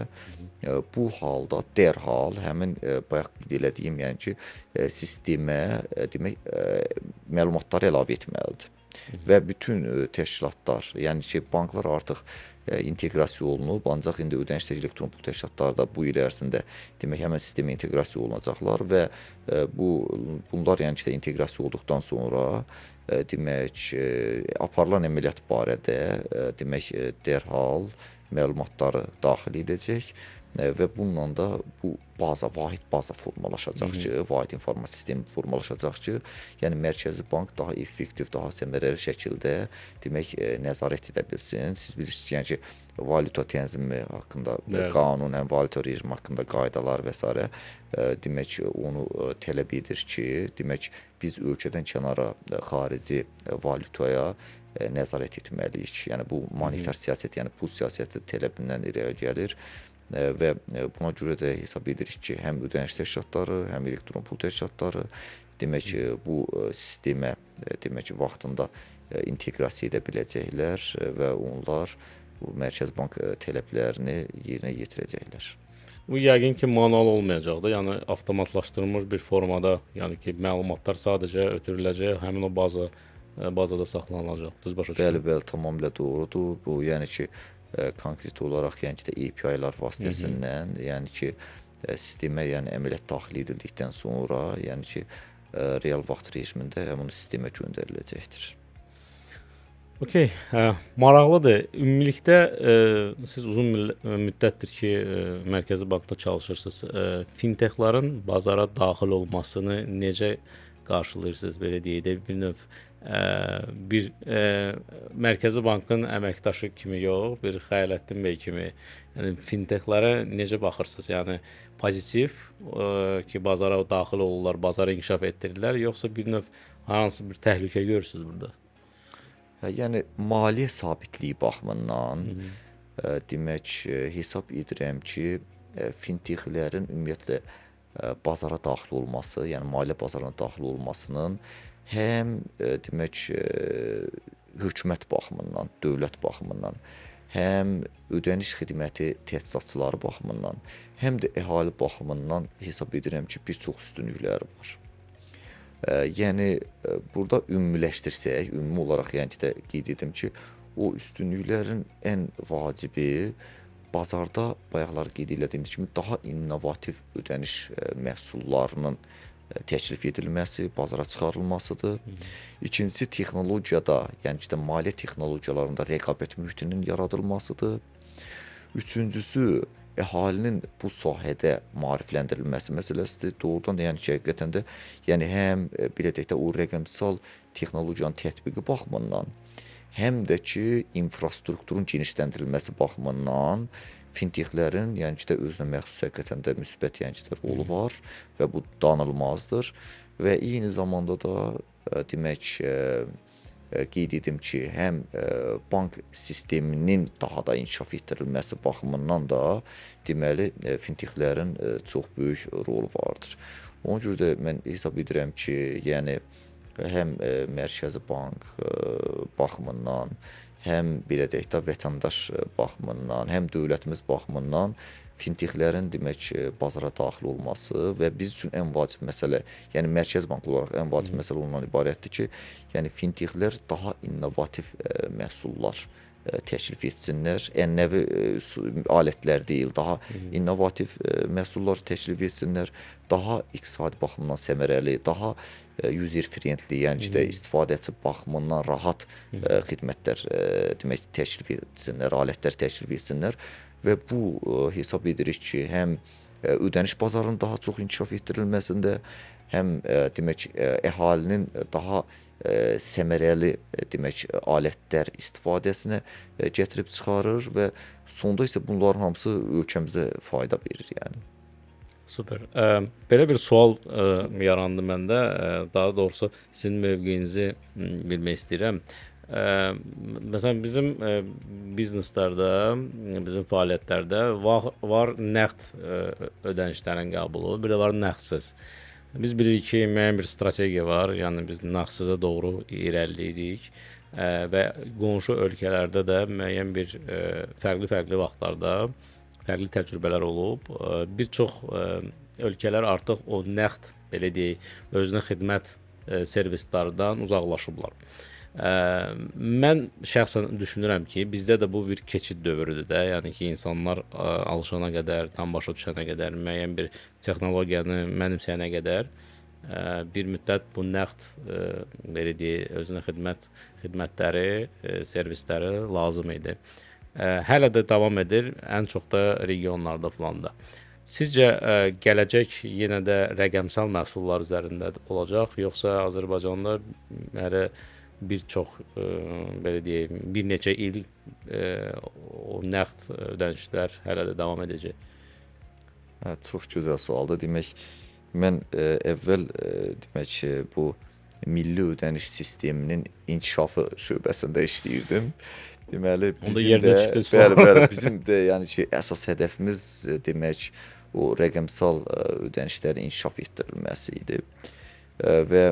bu halda dərhal həmin bayaq qeyd elədiyim, yəni ki sistemə demək məlumatları əlavə etməlidir. Və bütün təşkilatlar, yəni ki, banklar artıq inteqrasiya olunub, ancaq indi ödəniş elektron pul təşkilatları da bu il ərzində demək həmin sistemə inteqrasiya olunacaqlar və bunlar yəni ki, inteqrasiya olduqdan sonra demək aparılan əməliyyat barədə demək dərhal məlumatları daxil edəcək və bununla da bu baza, vahid baza formalaşacaq ki, vahid informasiya sistemi formalaşacaq ki, yəni Mərkəzi Bank daha effektiv, daha səmərəli şəkildə demək nəzarət edə bilsin. Siz bilirsiniz, yəni ki, valyuta tənzimi haqqında qanun, həm valyuta rejimi haqqında qaydalar və s. demək onu tələb edir ki, demək biz ölkədən kənara xarici valyutaya nəzarət etməliyik. Yəni bu monetar siyasət, yəni pul siyasəti tələbindən irəli gəlir. Və buna görə də hesab edirik ki, həm ödəniş təşkilatları, həm elektron pul təşkilatları demək bu sistemə demək vaxtında inteqrasiya edə biləcəklər və onlar bu Mərkəzi Bank tələblərini yerinə yetirəcəklər. Bu yəqin ki, manual olmayacaqdır. Yəni avtomatlaşdırılmış bir formada, yəni ki, məlumatlar sadəcə ötürüləcək, həmin o bazada saxlanılacaq. Düz başa düşürəm. Bəli, tamamilə doğrudur. Bu yəni ki konkret olaraq yəni ki də API-lar vasitəsindən, yəni ki sistemə yəni əməliyyat daxil edildikdən sonra, yəni ki real vaxt rejimində həmin sistemə göndəriləcəkdir. Okey, maraqlıdır. Ümumilikdə siz uzun müddətdir ki Mərkəzi Bankda çalışırsınız. Fintechların bazara daxil olmasını necə qarşılayırsınız, belə deyək də bir növ bir Mərkəzi Bankın əməkdaşı kimi yox, bir Xəyaləddin bəy kimi, yəni fintechlara necə baxırsınız? Yəni pozitiv ki, bazara daxil olurlar, bazarı inkişaf etdirirlər, yoxsa bir növ hansı bir təhlükə görürsünüz burada? Yəni maliyyə sabitliyi baxımından demək hesab edirəm ki, fintechlərin ümumiyyətlə bazara daxil olması, yəni maliyyə bazarına daxil olmasının həm demək hökumət baxımından, dövlət baxımından, həm ödəniş xidməti təchizatçıları baxımından, həm də əhali baxımından hesab edirəm ki, bir çox üstünlükləri var. Yəni burada ümumiləşdirsək, ümumi olaraq yəni ki də qeyd edim ki, o üstünlüklərin ən vacibi bazarda bayaqlar qeyd elədiyimiz kimi daha innovativ ödəniş məhsullarının təklif edilməsi, bazara çıxarılmasıdır. İkincisi texnologiyada, yəni ki də maliyyə texnologiyalarında rəqabət mühitinin yaradılmasıdır. Üçüncüsü əhalinin bu sahədə maarifləndirilməsi məsələsidir. Doğrudan da yəni ki, həqiqətən də yəni həm belə deyək də o rəqəmsal texnologiyanın tətbiqi baxımından, həm də ki infrastrukturun genişləndirilməsi baxımından fintechlərin yəni ki də özünə məxsus həqiqətən də müsbət yəni ki də rolu var və bu danılmazdır və eyni zamanda da demək qeyd edim ki, həm bank sisteminin daha da inkişaf etdirilməsi baxımından da deməli fintechlərin çox böyük rolu vardır. Ona görə də mən hesab edirəm ki, yəni həm Mərkəzi Bank baxımından, həm belə deyək də vətəndaş baxımından, həm dövlətimiz baxımından fintechlərin demək bazara daxil olması və biz üçün ən vacib məsələ, yəni Mərkəzi Bank olaraq ən vacib məsələ ondan ibarətdir ki, yəni fintechlər daha innovativ məhsullar təklif etsinlər. Ənənəvi alətlər deyil, daha innovativ məhsullar təklif etsinlər, daha iqtisadi baxımdan səmərəli, daha user friendly, yəni ki də istifadəçi baxımından rahat xidmətlər demək təklif etsinlər, alətlər təklif etsinlər və bu hesab edirik ki, həm ödəniş bazarının daha çox inkişaf etdirilməsində, həm demək əhalinin daha səmərəli demək alətlər istifadəsinə gətirib çıxarır və sonda isə bunların hamısı ölkəmizə fayda verir yəni. Super. Belə bir sual yarandı məndə. Daha doğrusu sizin mövqeyinizi bilmək istəyirəm. Məsələn bizim bizneslərdə, bizim fəaliyyətlərdə var nəqd ödənişlərin qəbulu, bir də var nəqdsiz. Biz bilirik ki, müəyyən bir strategiya var, yəni biz nağdsıza doğru irəliləyirik və qonşu ölkələrdə də müəyyən bir fərqli vaxtlarda fərqli təcrübələr olub. Bir çox ölkələr artıq o nəqd, belə deyək, özünə xidmət servislərindən uzaqlaşıblar. Mən şəxsən düşünürəm ki, bizdə də bu bir keçid dövrüdür də, yəni ki, insanlar alışana qədər, tam başa düşənə qədər, müəyyən bir texnologiyanı mənimsəyənə qədər bir müddət bu nəqd, belə deyək, özünə xidmətləri, servisləri lazım idi. Hələ də davam edir, ən çox da regionlarda falan da. Sizcə gələcək yenə də rəqəmsal məhsullar üzərində olacaq, yoxsa Azərbaycanda hələ bir çox, belə deyək, bir neçə il o nəqd ödənişlər hələ də davam edəcək? Çox gözəl sualdır. Demək, mən əvvəl demək bu milli ödəniş sisteminin inkişafı şöbəsində işləyirdim. Deməli, bizim də yəni ki, əsas hədəfimiz demək o rəqəmsal ödənişlərin inkişaf etdirilməsi idi. Və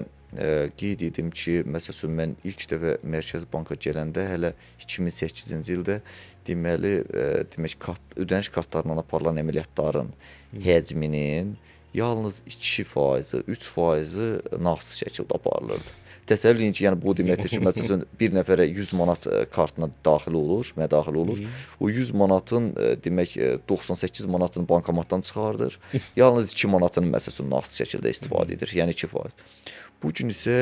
qeyd edim ki, məsəl üçün mən ilk dəfə Mərkəzi Banka gələndə hələ 2008-ci ildə deməli ödəniş kartlarından aparılan əməliyyatların həcminin yalnız 2%, 3% nağdsız şəkildə aparılırdı. Təsəvvür edin ki, yəni bu deməkdir ki, məsəl üçün bir nəfərə 100 manat kartına mədaxil olur. O 100 manatın demək 98 manatını bankomatdan çıxardır. Yalnız 2 manatını məsəl üçün nağdsız şəkildə istifadə edir, yəni 2%. Bu gün isə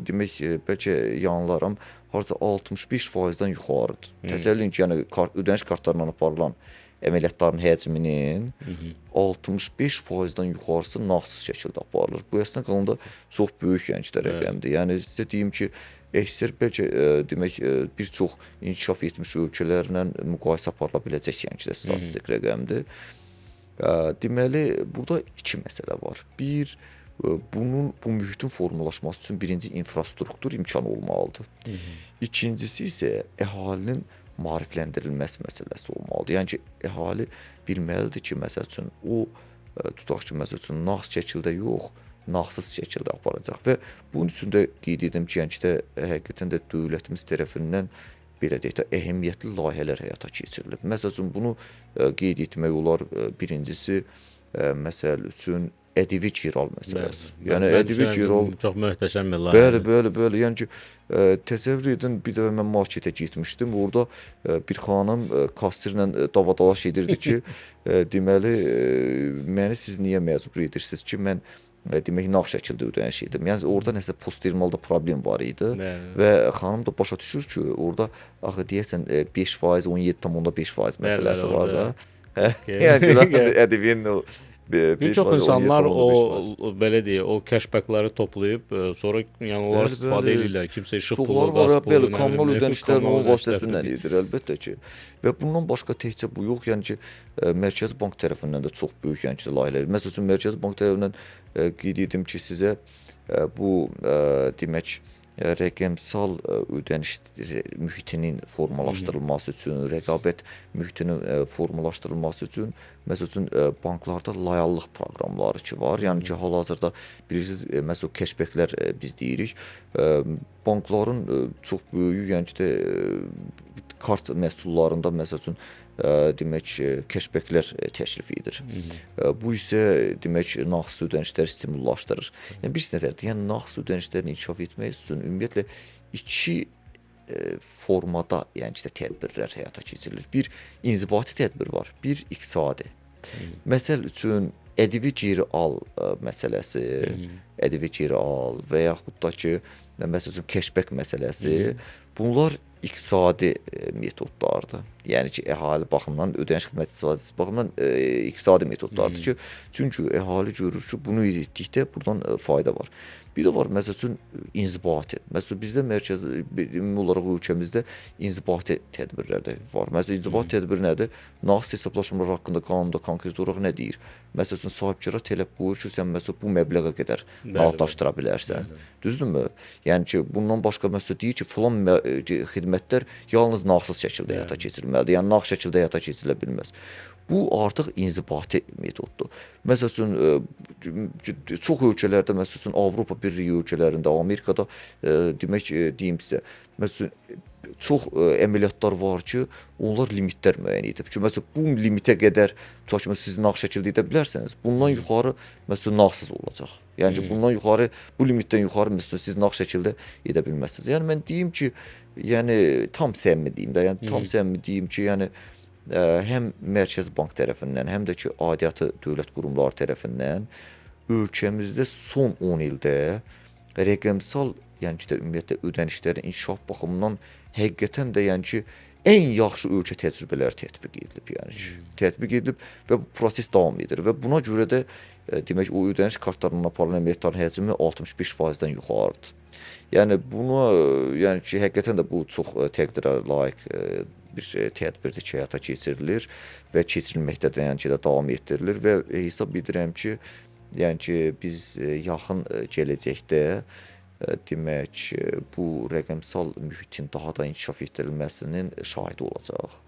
demək bəlkə yanılaram, harca 65%-dən yuxarıdır. Təsəvvür edin ki, yəni ödəniş kartlarından aparılan əməliyyatların həcminin 65%-dən yuxarısı nağdsız şəkildə aparılır. Bu əslində qalanda çox böyük rəqəmdir. Yəni sizə deyim ki, əksər bəlkə demək bir çox inkişaf etmiş ölkələrlə müqayisə aparıla biləcək statistik rəqəmdir. Deməli, burada iki məsələ var. Bir, bu mühitin formalaşması üçün birinci infrastruktur imkanı olmalıdır. İkincisi isə əhalinin maarifləndirilməsi məsələsi olmalıdır. Yəni ki, əhali bilməlidir ki, məsəl üçün o tutaq ki, məsəl üçün nağd şəkildə yox, nağdsız şəkildə aparacaq və bunun üçün də qeyd edim ki, yəni ki, həqiqətən də dövlətimiz tərəfindən belə deyək də əhəmiyyətli layihələr həyata keçirilib. Məsəl üçün bunu qeyd etmək olar. Birincisi məsəl üçün ƏDV giral məsələsi. Yəni ədəvi giral çox möhtəşəm bir layihədir. Bəli. Yəni ki, təsəvvür edin, bir dəfə mən marketə getmişdim. Orada bir xanım kassirlə davadalaş edirdi ki, deməli, məni siz niyə məcbur edirsiniz ki, mən demək nağd şəkildə ödəniş edim. Yəni orada nəsə postterminalda problem var idi və xanım da başa düşür ki, orada axı deyəsən 5%, 17,5% məsələsi var da. Yəni ƏDV-nin o Bir çox insanlar o belə deyək, o cashbackları toplayıb sonra yəni onları istifadə edirlər. Kimsə işıq pulu, qaz pulu, kommunal ödənişlərin o vasitəsilə edir əlbəttə ki. Və bundan başqa təkcə bu yox, yəni ki, Mərkəzi Bank tərəfindən də çox böyük yəni ki, layihələr. Məsələn, Mərkəzi Bank tərəfindən qeyd edim ki, sizə bu demək rəqəmsal ödəniş mühitinin formalaşdırılması üçün, rəqabət mühitinin formalaşdırılması üçün məsəl üçün banklarda layallıq proqramları ki var. Yəni ki, hal-hazırda bilirsiniz, məsələn cashbacklər biz deyirik. Bankların çox böyüyü, yəni ki, kart məhsullarında məsəl üçün demək cashbacklər təklif edir. Bu isə demək nağdsız ödənişləri stimullaşdırır. Yəni bir nəzərdə, yəni nağdsız ödənişlərini inkişaf etmək üçün ümumiyyətlə iki formada, yəni ki, tədbirlər həyata keçirilir. Bir inzibati tədbir var, bir iqtisadi. Məsəl üçün ƏDV geri al məsələsi, ƏDV geri al və yaxud da ki, məsəl üçün cashback məsələsi, bunlar iqtisadi metodlardır. Yəni ki, əhali baxımından, ödəniş xidmət iqtisadi baxımından iqtisadi metodlardır ki, çünki əhali görür ki, bunu etdikdə buradan fayda var. Bir də var, məsəl üçün, inzibati. Məsələn, bizdə ümumi olaraq ölkəmizdə inzibati tədbirlər də var. Məsələn, inzibati tədbir nədir? Nağdsız hesablaşmalar haqqında qanunda konkret olaraq nə deyir? Məsəl üçün, sahibkara tələb qoyur ki, sən məsələn, bu məbləğə qədər nağdlaşdıra bilərsən. Düzdürmü? Yəni ki, bundan başqa məsələn deyir ki, filan xidmətlər yalnız nağdsız şəkildə həyata keçirilməlidir. Yəni, nağd şəkildə həyata keçirilə bilməz. Bu artıq inzibati metoddur. Məsəl üçün, çox ölkələrdə, məsəl üçün, Avropa Birliyi ölkələrində, Amerikada demək deyim sizə, məsəl üçün, çox əməliyyatlar var ki, onlar limitlər müəyyən edib ki, məsələn, bu limitə qədər tutaq ki, siz nağd şəkildə edə bilərsəniz, bundan yuxarı məsələn nağdsız olacaq. Yəni ki, bundan yuxarı, bu limitdən yuxarı məsələn siz nağd şəkildə edə bilməzsiniz. Yəni mən deyim ki, yəni tam səmimi deyim də, yəni tam səmimi deyim ki, yəni həm Mərkəzi Bank tərəfindən, həm də ki, aidiyyatı dövlət qurumları tərəfindən ölkəmizdə son 10 ildə rəqəmsal, yəni ki, ümumiyyətlə ödənişlərin inkişaf baxımından həqiqətən də, yəni ki, ən yaxşı ölkə təcrübələri tətbiq edilib, yəni ki, tətbiq edilib və bu proses davam edir və buna görə də demək o ödəniş kartlarından aparılan əməliyyatların həcmi 65%-dən yuxarıdır. Yəni buna, yəni ki, həqiqətən də bu çox təqdirə layiq bir tədbirdir ki, həyata keçirilir və keçirilməkdə də, yəni ki, davam etdirilir və hesab edirəm ki, yəni ki, biz yaxın gələcəkdə demək bu rəqəmsal mühitin daha da inkişaf etdirilməsinin şahidi olacaq.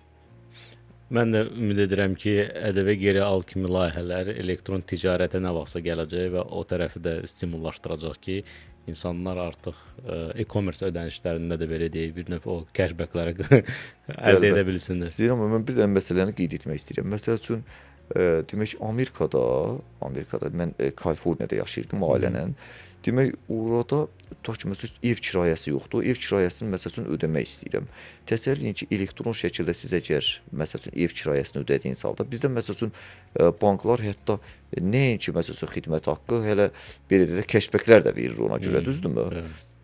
Mən də ümid edirəm ki, ƏDV geri al kimi layihələr elektron ticarətə nə vaxtsa gələcək və o tərəfi də stimullaşdıracaq ki, insanlar artıq e-commerce ödənişlərində də belə deyək, bir növ o cashbackləri əldə edə bilsinlər. Zeynəb, mən bir dənə məsələni qeyd etmək istəyirəm. Məsəl üçün, demək Amerikada mən Kaliforniyada yaşayırdım ailənən. Demək, orada tutaq ki, məsələn, ev kirayəsi yoxdur. Ev kirayəsini məsəl üçün ödəmək istəyirəm. Təsəvvür edin ki, elektron şəkildə siz əgər məsəl üçün ev kirayəsini ödədiyiniz halda, bizdə məsəl üçün banklar hətta nəinki məsəl üçün xidmət haqqı, hələ belə də cashbacklər də verir ona görə, düzdürmü?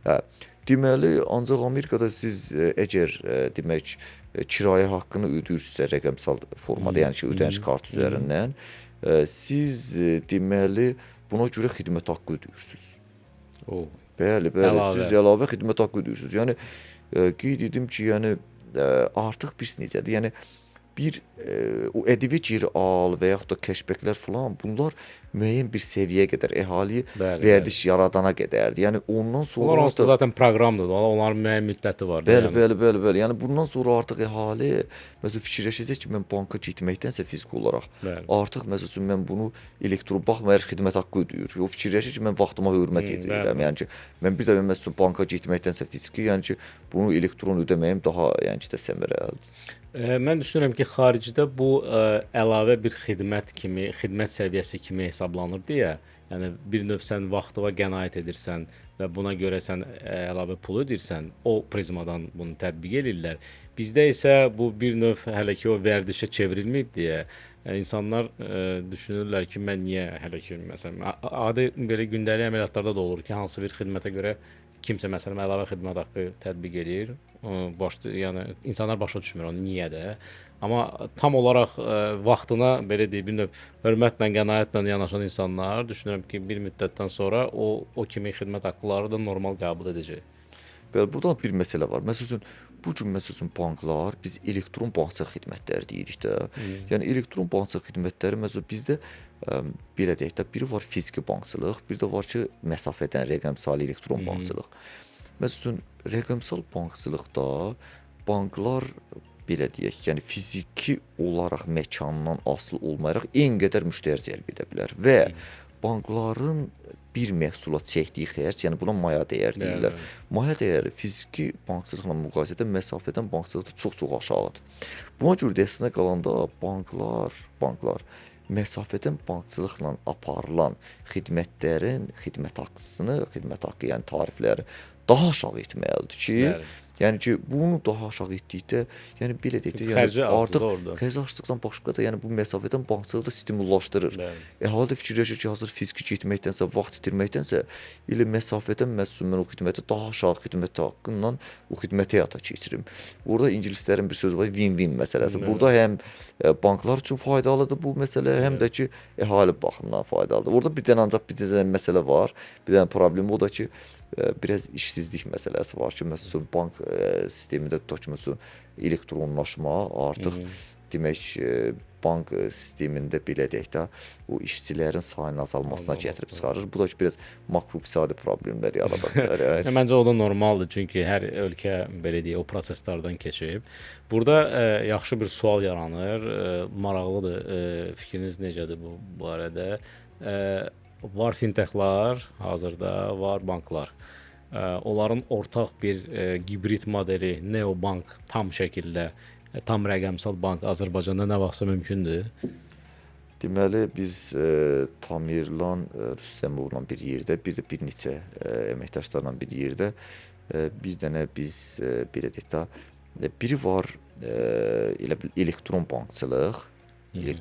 Hə. Deməli, ancaq Amerikada siz əgər demək kirayə haqqını ödəyirsinizsə rəqəmsal formada, yəni ki, ödəniş kartı üzərindən, siz deməli buna görə xidmət haqqı ödəyirsiniz. Bəli, siz əlavə xidmət haqqı ödəyirsiniz. Yəni qeyd edim ki, yəni artıq bir necədir? Yəni bir o ƏDV geri al və yaxud da cashbacklər falan, bunlar müəyyən bir səviyyəyə qədər əhaliyə vərdiş yaradana qədərdir. Yəni ondan sonra onlar onsuz zaten proqramdır, onların müəyyən müddəti var. Bəli. Yəni bundan sonra artıq əhali məsələn fikirləşəcək ki, mən banka getməkdənsə fiziki olaraq artıq məsələn mən bunu elektron baxmayaraq xidmət haqqı ödəyir. O fikirləşir ki, mən vaxtıma hörmət edirəm. Yəni ki, mən bir də məsələn banka getməkdənsə fiziki, yəni ki, bunu elektron ödəməyim daha yəni ki, də səmərəlidir. Mən düşünürəm ki, xaricdə bu əlavə bir xidmət kimi, xidmət səviyyəsi kimi hesablanır deyə, yəni bir növ sən vaxtıva qənaət edirsən və buna görə sən əlavə pul ödəyirsən, o prizmadan bunu tətbiq edirlər. Bizdə isə bu bir növ hələ ki o vərdişə çevrilməyib deyə insanlar düşünürlər ki, mən niyə hələ ki məsələn adi belə gündəlik əməliyyatlarda da olur ki, hansı bir xidmətə görə kimsə məsələn əlavə xidmət haqqı tətbiq edir. Yəni insanlar başa düşmür onu niyə də. Amma tam olaraq vaxtına belə deyək bir növ hörmətlə, qənaətlə yanaşan insanlar düşünürəm ki, bir müddətdən sonra o kimi xidmət haqqları da normal qəbul edəcək. Bəli, buradan bir məsələ var. Məsələn, bu gün məsələn banklar biz elektron bankçılıq xidmətləri deyirik də. Yəni elektron bankçılıq xidmətləri məsələn bizdə belə deyək də biri var fiziki bankçılıq, bir də var ki, məsafədən rəqəmsal elektron bankçılıq. Məsələn, rəqəmsal bankçılıqda banklar belə deyək, yəni fiziki olaraq məkandan asılı olmayaraq eyni qədər müştəri cəlb edə bilər və bankların bir məhsula çəkdiyi xərc, yəni buna maya dəyər deyirlər. Maya dəyəri fiziki bankçılıqla müqayisədə məsafədən bankçılıqda çox-çox aşağıdır. Buna görə də əslində qalanda banklar məsafədən bankçılıqla aparılan xidmətlərin xidmət haqqı, yəni tarifləri daha aşağı etməlidir ki, yəni ki, bunu daha aşağı etdikdə, yəni belə deyək də, yəni artıq xərci açdıqdan başqa da, yəni bu məsafədən bankçılığı da stimullaşdırır. Əhali də fikirləşir ki, hazır fiziki getməkdənsə, vaxt itirməkdənsə, elə məsafədən mən o xidməti daha aşağı xidmət haqqından o xidməti həyata keçirim. Burada ingilislərin bir sözü var, win-win məsələsi. Burada həm banklar üçün faydalıdır bu məsələ, həm də ki, əhali baxımından faydalıdır. Orada bir dənə məsələ var, bir dənə problem o da ki, biraz işsizlik məsələsi var ki, məsələn, bank sistemində tutaq ki, elektronlaşma artıq demək, bank sistemində belə deyək də, o işçilərin sayının azalmasına gətirib çıxarır. Bu da ki, biraz makroiqtisadi problemlər yarada bilər. Məncə o da normaldır, çünki hər ölkə belə deyək, o proseslərdən keçib. Burada yaxşı bir sual yaranır, maraqlıdır. Fikriniz necədir bu barədə? Var fintechlar hazırda, var banklar. Onların ortaq bir hibrid modeli, neobank tam şəkildə, tam rəqəmsal bank Azərbaycanda nə vaxtsa mümkündür? Deməli, biz Tamirlan Rüstəmovla bir yerdə, bir də bir neçə əməkdaşlarla bir yerdə, bir dənə biz belə deyək də, biri var elə bil elektron bankçılıq, biri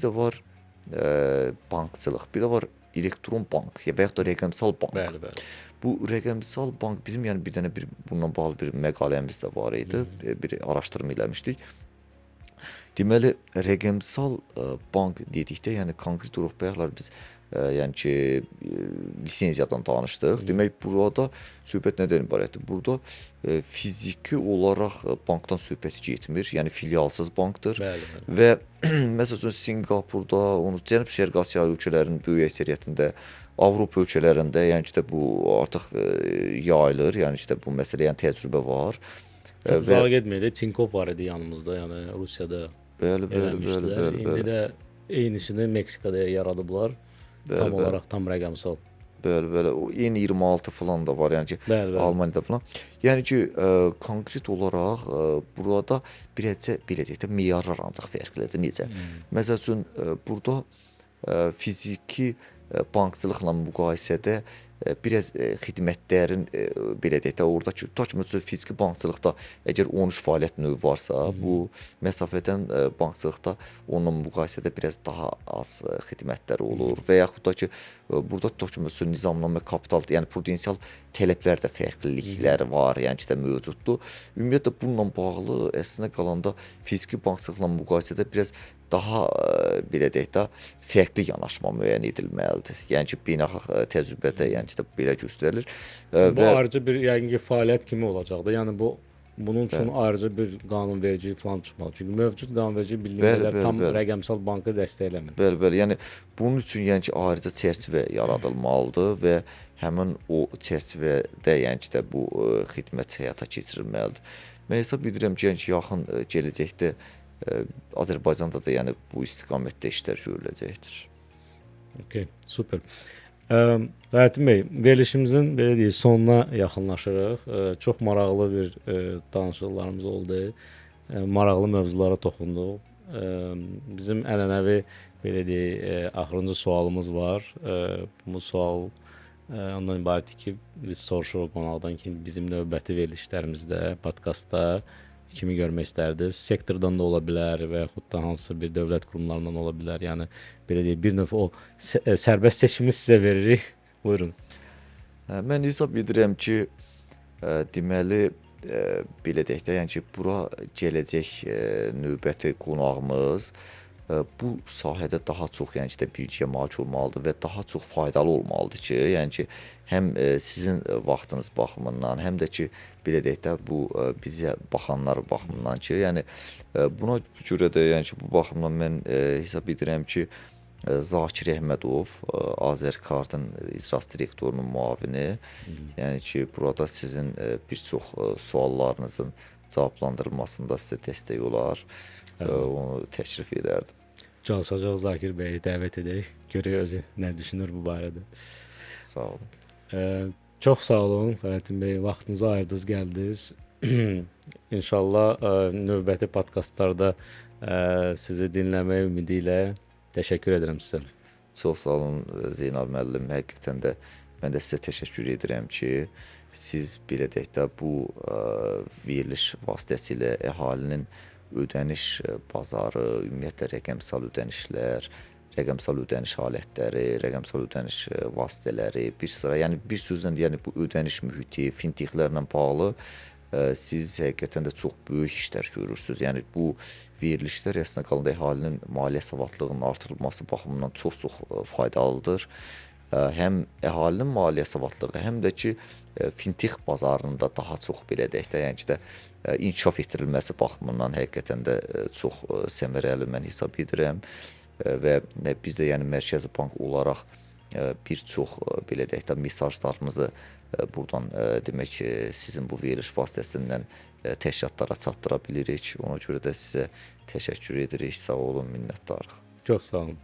də var bankçılıq, bir də var elektron bank və yaxud da rəqəmsal bank. Bəli. Bu rəqəmsal bank bizim yəni bir dənə bununla bağlı bir məqaləmiz də var idi, bir araşdırma eləmişdik. Deməli, rəqəmsal bank dedikdə, yəni konkret olaraq bayaqlar biz yəni ki, lisenziyadan danışdıq. Demək, burada söhbət nədən ibarətdir? Burada fiziki olaraq bankdan söhbət getmir, yəni filialsız bankdır. Və məsələn, Singapurda, Cənub-Şərqi Asiya ölkələrinin böyük əksəriyyətində, Avropa ölkələrində, yəni ki, bu artıq yayılır, yəni ki, bu məsələ, yəni təcrübə var. Çox uzağa getməyək də, Tinkov var idi yanımızda, yəni Rusiyada eləmişdilər. İndi də eynisini Meksikada yaradıblar. Tam olaraq tam rəqəmsal. Bəli. O N26 falan da var, yəni ki, Almaniyada falan. Yəni ki, konkret olaraq burada birəcə belə deyək də meyarlar ancaq fərqlidir. Necə? Məsəl üçün, burada fiziki bankçılıqla müqayisədə biraz xidmətlərin belə deyək də, oradakı tutaq ki, fiziki bankçılıqda əgər 13 fəaliyyət növü varsa, bu məsafədən bankçılıqda onunla müqayisədə biraz daha az xidmətlər olur və yaxud da ki, burada tutaq ki, nizamnamə kapital, yəni prudensial tələblər də fərqlilikləri var, yəni ki, mövcuddur. Ümumiyyətlə, bununla bağlı əslində qalanda fiziki bankçılıqla müqayisədə biraz daha belə deyək də, fərqli yanaşma müəyyən edilməlidir. Yəni ki, beynəlxalq təcrübədə yəni ki, belə göstərilir. Bu ayrıca bir yəqin ki, fəaliyyət kimi olacaqdır. Yəni bunun üçün ayrıca bir qanunvericilik falan çıxmalı. Çünki mövcud qanunvericilik bildiyim qədər tam rəqəmsal bankı dəstəkləmir. Bəli. Yəni bunun üçün yəni ki, ayrıca çərçivə yaradılmalıdır və həmin o çərçivədə yəni ki, bu xidmət həyata keçirilməlidir. Mən hesab edirəm ki, yəni ki, yaxın gələcəkdə Azərbaycanda da yəni bu istiqamətdə işlər görüləcəkdir. Okay, super. Fəthim bəy, verilişimizin belə deyək, sonuna yaxınlaşırıq. Çox maraqlı bir danışıqlarımız oldu. Maraqlı mövzulara toxunduq. Bizim ənənəvi belə deyək, axırıncı sualımız var. Bu sual ondan ibarətdir ki, biz soruşuruq qonaqdan ki, bizim növbəti verilişlərimizdə, podkastda kimi görmək istərdiniz? Sektordan da ola bilər və yaxud da hansısa bir dövlət qurumlarından ola bilər. Yəni belə deyək, bir növ o sərbəst seçimi sizə veririk. Buyurun. Mən hesab edirəm ki, deməli belə deyək də, yəni ki, bura gələcək növbəti qonağımız bu sahədə daha çox yəni ki, bilgiyə malik olmalıdır və daha çox faydalı olmalıdır ki, yəni ki, həm sizin vaxtınız baxımından, həm də ki, belə deyək də, bu bizə baxanlar baxımından ki, yəni buna görə də yəni ki, bu baxımdan mən hesab edirəm ki, Zakir Əhmədov, Azərkartın icraçı direktorunun müavini. Yəni ki, burada sizin bir çox suallarınızın cavablandırılmasında sizə dəstək olar. Onu təklif edərdim. Çalışacağıq Zakir bəyi dəvət edək. Görək özü nə düşünür bu barədə. Sağ olun. Çox sağ olun Fəxrettin bəy, vaxtınızı ayırdınız, gəldiniz. İnşallah növbəti podkastlarda sizi dinləmək ümidi ilə təşəkkür edirəm sizə. Çox sağ olun Zeynal müəllim. Həqiqətən də mən də sizə təşəkkür edirəm ki, siz belə deyək də bu veriliş vasitəsilə əhalinin ödəniş bazarı, ümumiyyətlə rəqəmsal ödənişlər, rəqəmsal ödəniş alətləri, rəqəmsal ödəniş vasitələri, bir sıra, yəni bir sözlə yəni bu ödəniş mühiti, fintexlərlə bağlı siz həqiqətən də çox böyük işlər görürsüz. Yəni bu verilişlər əslində qalanda əhalinin maliyyə savadlılığının artırılması baxımından çox faydalıdır. Həm əhalinin maliyyə savadlılığı, həm də ki fintex bazarında daha çox belə deyək də, yəni ki də inkişaf etdirilməsi baxımından həqiqətən də çox səmərəli mən hesab edirəm və biz də yəni Mərkəzi Bank olaraq bir çox belə deyək də mesajlarımızı buradan demək ki, sizin bu veriliş vasitəsindən təşkilatlara çatdıra bilirik. Ona görə də sizə təşəkkür edirik. Sağ olun, minnətdarıq. Çox sağ olun.